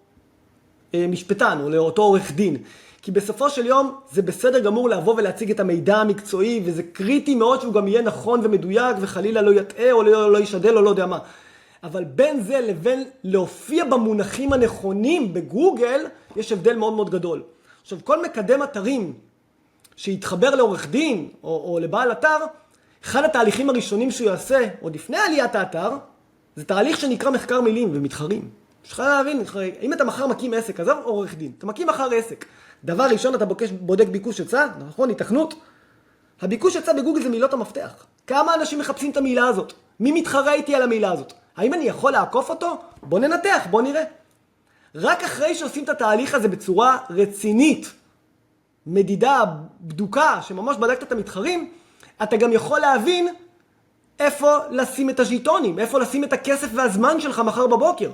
S2: משפטן או לאותו עורך דין. כי בסופו של יום זה בסדר גמור לבוא ולהציג את המידע המקצועי, וזה קריטי מאוד שהוא גם יהיה נכון ומדויק, וחלילה לא יטעה או לא ישדל או לא יודע מה. אבל בין זה לבין להופיע במונחים הנכונים בגוגל, יש הבדל מאוד מאוד גדול. עכשיו, כל מקדם אתרים שיתחבר לעורך דין או לבעל אתר, אחד התהליכים הראשונים שהוא יעשה, עוד לפני עליית האתר, זה תהליך שנקרא מחקר מילים ומתחרים. יש לך להבין, אם אתה מחר מקים עסק, עזוב עורך דין, אתה מקים מחר עסק. דבר ראשון, אתה בודק ביקוש היצע, נכון, התכנות. הביקוש היצע בגוגל זה מילות המפתח. כמה אנשים מחפשים את המילה הזאת? מי מתחרה איתי על המילה הזאת? האם אני יכול לעקוף אותו? בוא ננתח, בוא נראה. רק אחרי שעושים את התהליך הזה בצורה רצינית, מדידה, בדוקה, שממש בדקת את המתחרים, אתה גם יכול להבין איפה לשים את הז'יטונים, איפה לשים את הכסף והזמן שלך מחר בבוקר.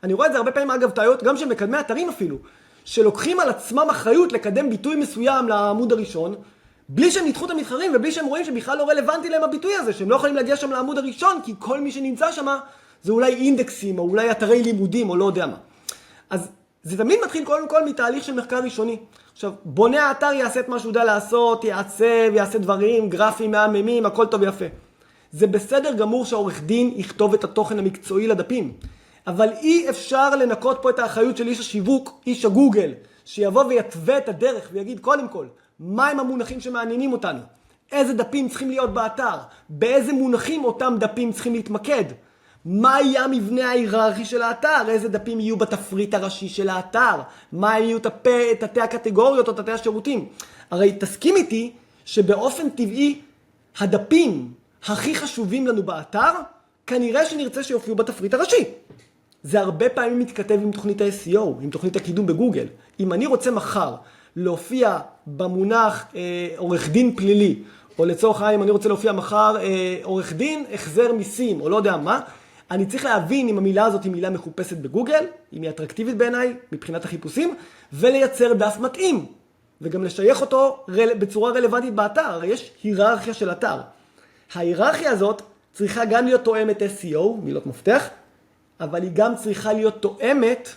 S2: אני רואה את זה הרבה פעמים, אגב, טעויות, גם של מקדמי אתרים אפילו, שלוקחים על עצמם אחריות לקדם ביטוי מסוים לעמוד הראשון, בלי שהם ניתחו את המתחרים ובלי שהם רואים שבכלל לא רלוונטי להם הביטוי הזה, שהם לא יכולים להגיע שם לעמוד הראשון, כי כל מי שנמצא שם זה אולי אינדקסים או אולי אתרי לימודים או לא יודע מה. אז זה תמיד מתחיל קודם כל מתהליך של מחקר ראשוני. עכשיו, בונה האתר יעשה את מה שהוא יודע לעשות, יעצב, יעשה דברים, גרפים, מהממים, הכל טוב ויפה. זה בסדר גמור שהעורך דין יכתוב את התוכן המקצועי לדפים. אבל אי אפשר לנקות פה את האחריות של איש השיווק, איש הגוגל, שיבוא ויתווה את הדרך ויגיד קודם כל, מהם המונחים שמעניינים אותנו? איזה דפים צריכים להיות באתר? באיזה מונחים אותם דפים צריכים להתמקד? מה יהיה המבנה ההיררכי של האתר? איזה דפים יהיו בתפריט הראשי של האתר? מה יהיו תתי הקטגוריות או תתי השירותים? הרי תסכים איתי שבאופן טבעי הדפים הכי חשובים לנו באתר, כנראה שנרצה שיופיעו בתפריט הראשי. זה הרבה פעמים מתכתב עם תוכנית ה-SEO, עם תוכנית הקידום בגוגל. אם אני רוצה מחר להופיע במונח עורך דין פלילי, או לצורך העניין, אם אני רוצה להופיע מחר עורך דין, החזר מיסים, או לא יודע מה, אני צריך להבין אם המילה הזאת היא מילה מחופשת בגוגל, אם היא אטרקטיבית בעיניי מבחינת החיפושים, ולייצר דף מתאים, וגם לשייך אותו בצורה רלוונטית באתר. הרי יש היררכיה של אתר. ההיררכיה הזאת צריכה גם להיות תואמת SEO, מילות מפתח, אבל היא גם צריכה להיות תואמת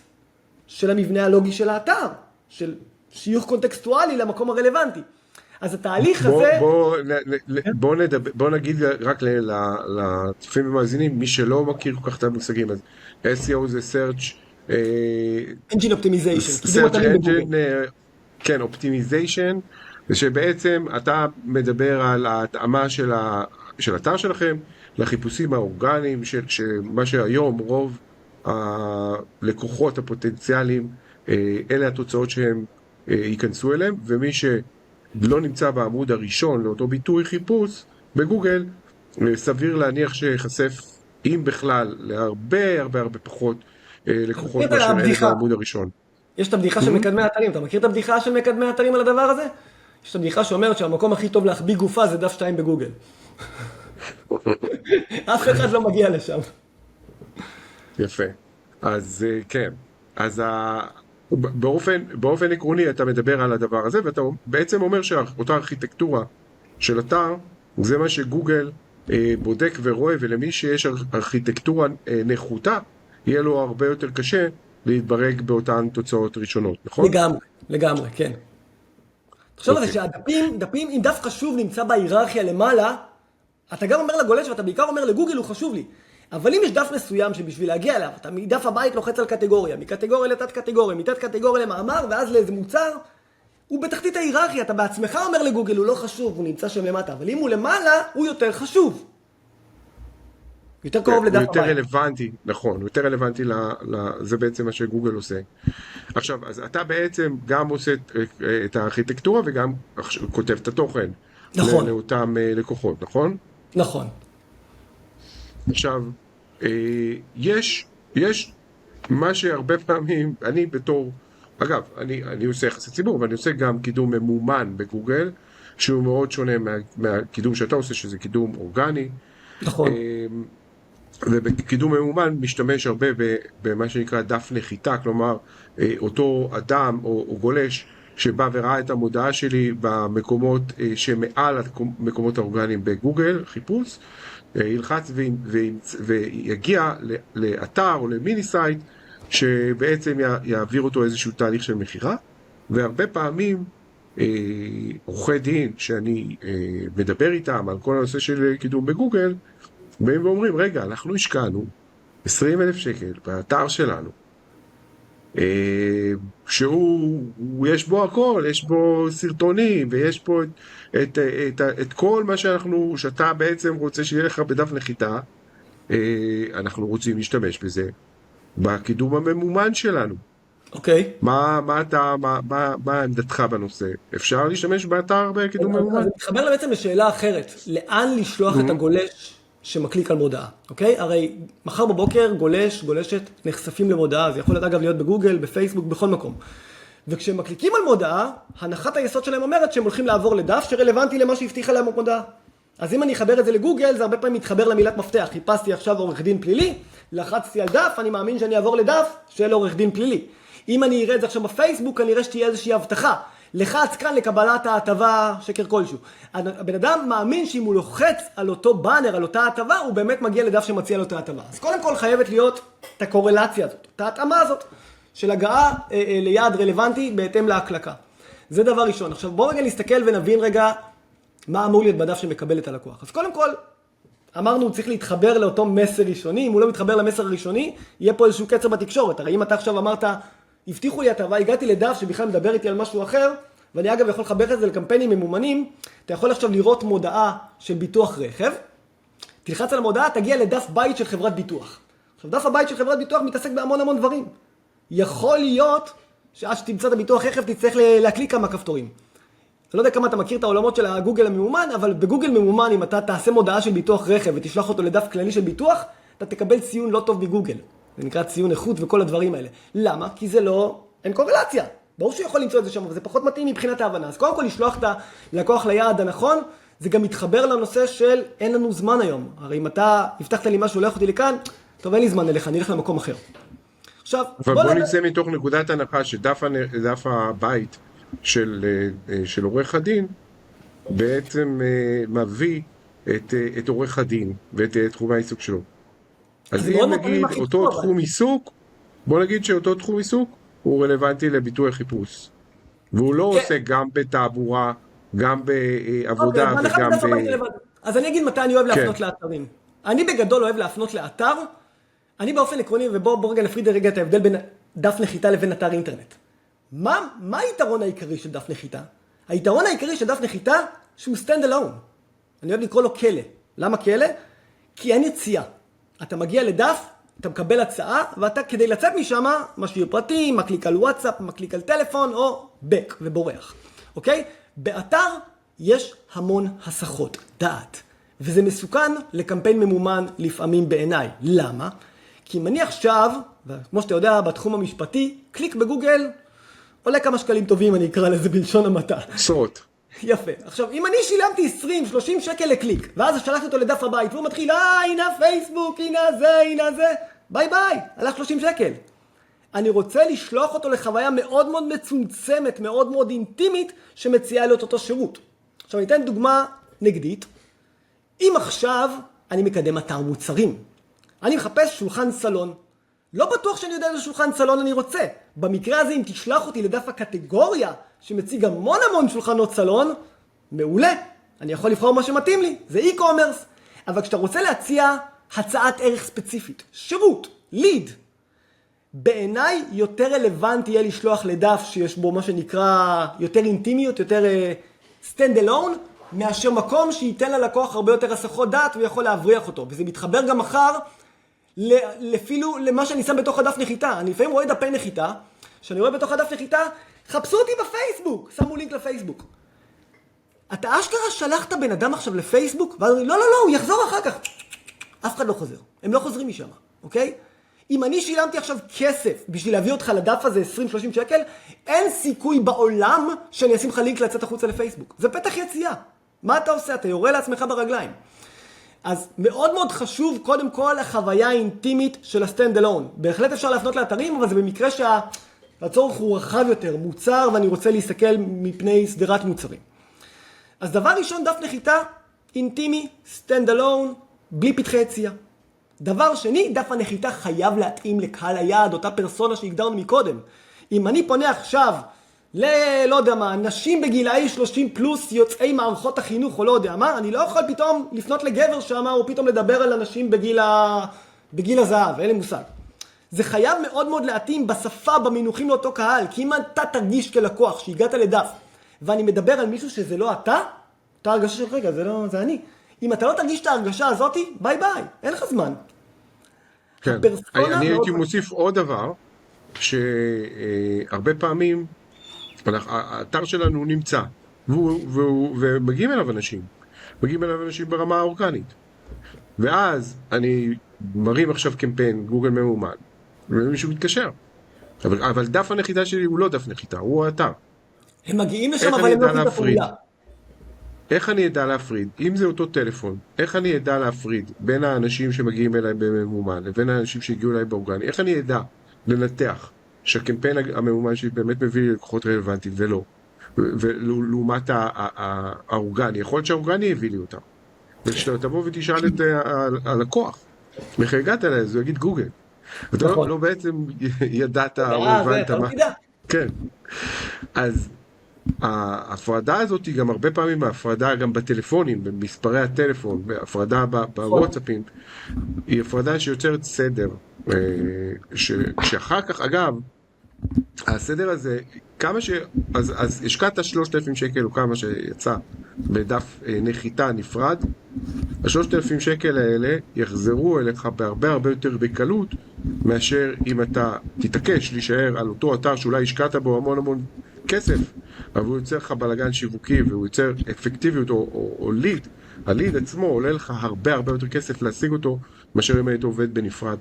S2: של המבנה הלוגי של האתר, של שיוך קונטקסטואלי למקום הרלוונטי. אז התהליך הזה...
S1: בוא נגיד רק לצופים ומאזינים, מי שלא מכיר כל כך את המושגים, אז SEO זה Search...
S2: Engine Optimization.
S1: Search Engine, כן, Optimization, זה שבעצם אתה מדבר על ההתאמה של אתר שלכם, לחיפושים האורגניים, שמה שהיום רוב הלקוחות הפוטנציאליים, אלה התוצאות שהם ייכנסו אליהם, ומי שלא נמצא בעמוד הראשון לאותו ביטוי חיפוש בגוגל, סביר להניח שיחשף, אם בכלל, להרבה הרבה הרבה פחות לקוחות מאשר אלה בעמוד הראשון.
S2: יש את הבדיחה של מקדמי האתרים, אתה מכיר את הבדיחה של מקדמי האתרים על הדבר הזה? יש את הבדיחה שאומרת שהמקום הכי טוב להחביא גופה זה דף 2 בגוגל. אף אחד לא מגיע לשם.
S1: יפה. אז כן. אז באופן עקרוני אתה מדבר על הדבר הזה, ואתה בעצם אומר שאותה ארכיטקטורה של אתר, זה מה שגוגל בודק ורואה, ולמי שיש ארכיטקטורה נחותה, יהיה לו הרבה יותר קשה להתברג באותן תוצאות ראשונות, נכון?
S2: לגמרי, כן. תחשוב על זה שהדפים, אם דף חשוב נמצא בהיררכיה למעלה, אתה גם אומר לגולש, ואתה בעיקר אומר לגוגל, הוא חשוב לי. אבל אם יש דף מסוים שבשביל להגיע אליו, אתה מדף הבית לוחץ על קטגוריה, מקטגוריה לתת קטגוריה, מתת קטגוריה למאמר, ואז לאיזה מוצר, הוא בתחתית ההיררכיה, אתה בעצמך אומר לגוגל, הוא לא חשוב, הוא נמצא שם למטה, אבל אם הוא למעלה, הוא יותר חשוב. יותר קרוב לדף הבית.
S1: הוא יותר רלוונטי, נכון, הוא יותר רלוונטי, זה בעצם מה שגוגל עושה. עכשיו, אז אתה בעצם גם עושה את הארכיטקטורה, וגם כותב את התוכן. נכון. לאותם לקוחות, נכון?
S2: נכון.
S1: עכשיו, יש מה שהרבה פעמים, אני בתור, אגב, אני עושה יחסי ציבור, ואני עושה גם קידום ממומן בגוגל, שהוא מאוד שונה מהקידום שאתה עושה, שזה קידום אורגני.
S2: נכון.
S1: ובקידום ממומן משתמש הרבה במה שנקרא דף נחיתה, כלומר, אותו אדם או גולש, שבא וראה את המודעה שלי במקומות שמעל המקומות האורגניים בגוגל, חיפוש, ילחץ ויגיע לאתר או למיני סייט, שבעצם יעביר אותו איזשהו תהליך של מחירה, והרבה פעמים עורכי דין שאני מדבר איתם על כל הנושא של קידום בגוגל, באים ואומרים, רגע, אנחנו השקענו 20,000 שקל באתר שלנו, יש בו הכל, יש בו סרטונים, ויש פה את כל מה שאתה בעצם רוצה שיהיה לך בדף נחיתה, אנחנו רוצים להשתמש בזה בקידום הממומן שלנו.
S2: אוקיי.
S1: מה עמדתך בנושא? אפשר להשתמש באתר בקידום ממומן?
S2: אז מתחבר בעצם לשאלה אחרת, לאן לשלוח את הגולש שמקליק על מודעה, אוקיי? הרי מחר בבוקר גולשת נחשפים למודעה, זה יכול אגב להיות בגוגל, בפייסבוק, בכל מקום. וכשהם מקליקים על מודעה, הנחת היסוד שלהם אומרת שהם הולכים לעבור לדף שרלוונטי למה שהבטיחה להם המודעה. אז אם אני אחבר את זה לגוגל, זה הרבה פעמים מתחבר למילת מפתח. חיפשתי עכשיו עורך דין פלילי, לחצתי על דף, אני מאמין שאני אעבור לדף של עורך דין פלילי. אם אני אראה את זה עכשיו בפייסבוק, אני אראה שתהיה איזושהי הבטחה. לחץ כאן לקבלת ההטבה, שקר כלשהו. הבן אדם מאמין שאם הוא לוחץ על אותו באנר, על אותה הטבה, הוא באמת מגיע לדף שמציע לו את ההטבה. אז קודם כל חייבת להיות את הקורלציה הזאת, את ההתאמה הזאת, של הגעה ליעד רלוונטי בהתאם להקלקה. זה דבר ראשון. עכשיו בואו רגע נסתכל ונבין רגע מה אמור להיות בדף שמקבל את הלקוח. אז קודם כל, אמרנו, הוא צריך להתחבר לאותו מסר ראשוני. אם הוא לא מתחבר למסר הראשוני, יהיה פה איזשהו קצר בתקשורת. הרי אם אתה עכשיו אמרת, הבטיחו לי הטבה, הגעתי לדף שבכלל מדבר איתי על משהו אחר, ואני אגב יכול לחבר את זה לקמפיינים ממומנים, אתה יכול עכשיו לראות מודעה של ביטוח רכב, תלחץ על המודעה, תגיע לדף בית של חברת ביטוח. עכשיו, דף הבית של חברת ביטוח מתעסק בהמון המון דברים. יכול להיות שעד שתמצא את הביטוח רכב, תצטרך להקליק כמה כפתורים. אני לא יודע כמה אתה מכיר את העולמות של הגוגל הממומן, אבל בגוגל ממומן, אם אתה תעשה מודעה של ביטוח רכב ותשלח אותו לדף כללי של ביטוח, אתה תקבל ציון לא טוב מגוגל. זה נקרא ציון איכות וכל הדברים האלה. למה? כי זה לא, אין קורלציה. ברור שהוא יכול למצוא את זה שם, אבל זה פחות מתאים מבחינת ההבנה. אז קודם כל לשלוח את הלקוח ליעד הנכון, זה גם מתחבר לנושא של אין לנו זמן היום. הרי אם אתה הבטחת לי משהו, הולך אותי לכאן, טוב, אין לי זמן אליך, אני אלך למקום אחר. עכשיו,
S1: אבל בוא נצא מתוך נקודת הנחה שדף הבית של עורך הדין בעצם מביא את עורך הדין ואת תחום העיסוק שלו. אז אם נגיד אותו תחום עיסוק, בוא נגיד שאותו תחום עיסוק הוא רלוונטי לביטוי חיפוש. והוא לא עושה גם בתעבורה, גם בעבודה וגם
S2: אז אני אגיד מתי אני אוהב להפנות לאתרים. אני בגדול אוהב להפנות לאתר, אני באופן עקרוני, ובוא רגע נפריד רגע את ההבדל בין דף נחיתה לבין אתר אינטרנט. מה היתרון העיקרי של דף נחיתה? היתרון העיקרי של דף נחיתה שהוא stand alone. אני אוהב לקרוא לו כלא. למה כלא? כי אין יציאה. אתה מגיע לדף, אתה מקבל הצעה, ואתה כדי לצאת משם, משאיר פרטים, מקליק על וואטסאפ, מקליק על טלפון, או בק ובורח. אוקיי? באתר יש המון הסחות דעת. וזה מסוכן לקמפיין ממומן לפעמים בעיניי. למה? כי אם אני עכשיו, וכמו שאתה יודע, בתחום המשפטי, קליק בגוגל, עולה כמה שקלים טובים, אני אקרא לזה בלשון המעטה.
S1: עשרות.
S2: יפה. עכשיו, אם אני שילמתי 20-30 שקל לקליק, ואז שלחתי אותו לדף הבית, והוא מתחיל, הנה פייסבוק, הנה זה, ביי ביי, הלך 30 שקל. אני רוצה לשלוח אותו לחוויה מאוד מאוד מצומצמת, מאוד מאוד אינטימית, שמציעה לו את אותו שירות. עכשיו, אני אתן דוגמה נגדית. אם עכשיו אני מקדם אתר מוצרים, אני מחפש שולחן סלון. לא בטוח שאני יודע איזה שולחן סלון אני רוצה. במקרה הזה, אם תשלח אותי לדף הקטגוריה, שמציג המון שולחנות סלון, מעולה. אני יכול לבחור מה שמתאים לי. זה e-commerce. אבל כשאתה רוצה להציע הצעת ערך ספציפית, שירות, ליד, בעיניי יותר רלוונטי יהיה לשלוח לדף שיש בו מה שנקרא יותר אינטימיות, יותר stand alone, מאשר מקום שייתן ללקוח הרבה יותר הסחות דעת ויכול להבריח אותו. וזה מתחבר גם מחר אפילו למה שאני שם בתוך הדף נחיתה. אני לפעמים רואה דפי נחיתה, שאני רואה בתוך הדף נחיתה, חפשו אותי בפייסבוק, שמו לינק לפייסבוק. אתה אשכרה שלחת בן אדם עכשיו לפייסבוק, ואז אני, לא, הוא יחזור אחר כך. אף אחד לא חוזר. הם לא חוזרים משם, אוקיי? אם אני שילמתי עכשיו כסף בשביל להביא אותך לדף הזה 20-30 שקל, אין סיכוי בעולם שאני אשים לך לינק לצאת החוצה לפייסבוק. זה פתח יציאה. מה אתה עושה? אתה יורה לעצמך ברגליים. אז מאוד מאוד חשוב קודם כל החוויה האינטימית של הסטנד אלון. בהחלט אפשר להפנות לאתרים, אבל זה במקרה שהצורך הוא רחב יותר, מוצר, ואני רוצה להסתכל מפני סדרת מוצרים. אז דבר ראשון, דף נחיתה, אינטימי, סטנד אלון, בלי פתחי יציאה. דבר שני, דף הנחיתה חייב להתאים לקהל היעד, אותה פרסונה שהגדרנו מקודם. אם אני פונה עכשיו לא יודע מה, נשים בגילאי 30 פלוס יוצאי מערכות החינוך או לא יודע מה, אני לא יכול פתאום לפנות לגבר שם או פתאום לדבר על אנשים בגיל הזהב, אין לי מושג. זה חייב מאוד מאוד להתאים בשפה, במינוחים לאותו קהל, כי אם אתה תרגיש כלקוח שהגעת לדף ואני מדבר על מישהו שזה לא אתה, אותה הרגשה של רגע, זה אני. אם אתה לא תרגיש את ההרגשה הזאת, ביי ביי, אין לך זמן.
S1: כן, אני הייתי מוסיף עוד דבר, שהרבה פעמים האתר שלנו נמצא, ומגיעים אליו אנשים, ברמה האורגנית. ואז אני מרים עכשיו קמפיין, גוגל ממומן, ומישהו מתקשר. אבל דף הנחיתה שלי הוא לא דף נחיתה, הוא האתר.
S2: הם מגיעים לשם, אבל הם לא עושים את הפעולה.
S1: איך אני אדע להפריד? אם זה אותו טלפון, איך אני אדע להפריד בין האנשים שמגיעים אליי בממומן לבין האנשים שהגיעו אליי באורגני? איך אני אדע לנתח שהקמפיין הממומן שלי באמת מביא לי לקוחות רלוונטיים ולא? ולעומת האורגני, יכול להיות שהאורגני הביא לי אותם. וכשאתה תבוא ותשאל את הלקוח, איך הגעת אליי, אז הוא יגיד גוגל. אתה
S2: נכון.
S1: לא בעצם ידעת או
S2: זה,
S1: הבנת
S2: אתה לא
S1: מה.
S2: תדע.
S1: כן. אז ההפרדה הזאת היא גם הרבה פעמים ההפרדה גם בטלפונים, במספרי הטלפון, בהפרדה
S2: נכון.
S1: בוואטסאפים, היא הפרדה שיוצרת סדר. שאחר כך, אגב, הסדר הזה, כמה ש... אז השקעת 3,000 שקל או כמה שיצא בדף נחיתה נפרד, ה-3,000 שקל האלה יחזרו אליך בהרבה הרבה יותר בקלות מאשר אם אתה תתעקש להישאר על אותו אתר שאולי השקעת בו המון המון כסף, אבל הוא יוצר לך בלגן שיווקי והוא יוצר אפקטיביות או ליד. הליד עצמו עולה לך הרבה הרבה יותר כסף להשיג אותו מאשר אם היית עובד בנפרד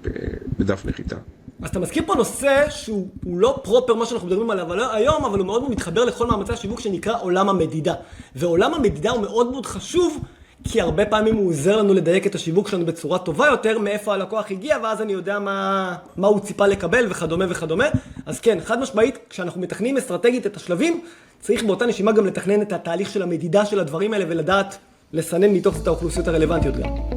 S1: בדף נחיתה.
S2: אז אתה מזכיר פה נושא שהוא לא פרופר מה שאנחנו מדברים עליו היום, אבל הוא מאוד מתחבר לכל מאמצי השיווק שנקרא עולם המדידה. ועולם המדידה הוא מאוד מאוד חשוב, כי הרבה פעמים הוא עוזר לנו לדייק את השיווק שלנו בצורה טובה יותר, מאיפה הלקוח הגיע, ואז אני יודע מה הוא ציפה לקבל וכדומה וכדומה. אז כן, חד משמעית, כשאנחנו מתכננים אסטרטגית את השלבים, צריך באותה נשימה גם לתכנן את התהליך של המדידה של הדברים האלה, ולדעת לסנן מתוך את האוכלוסיות הרלוונטיות גם.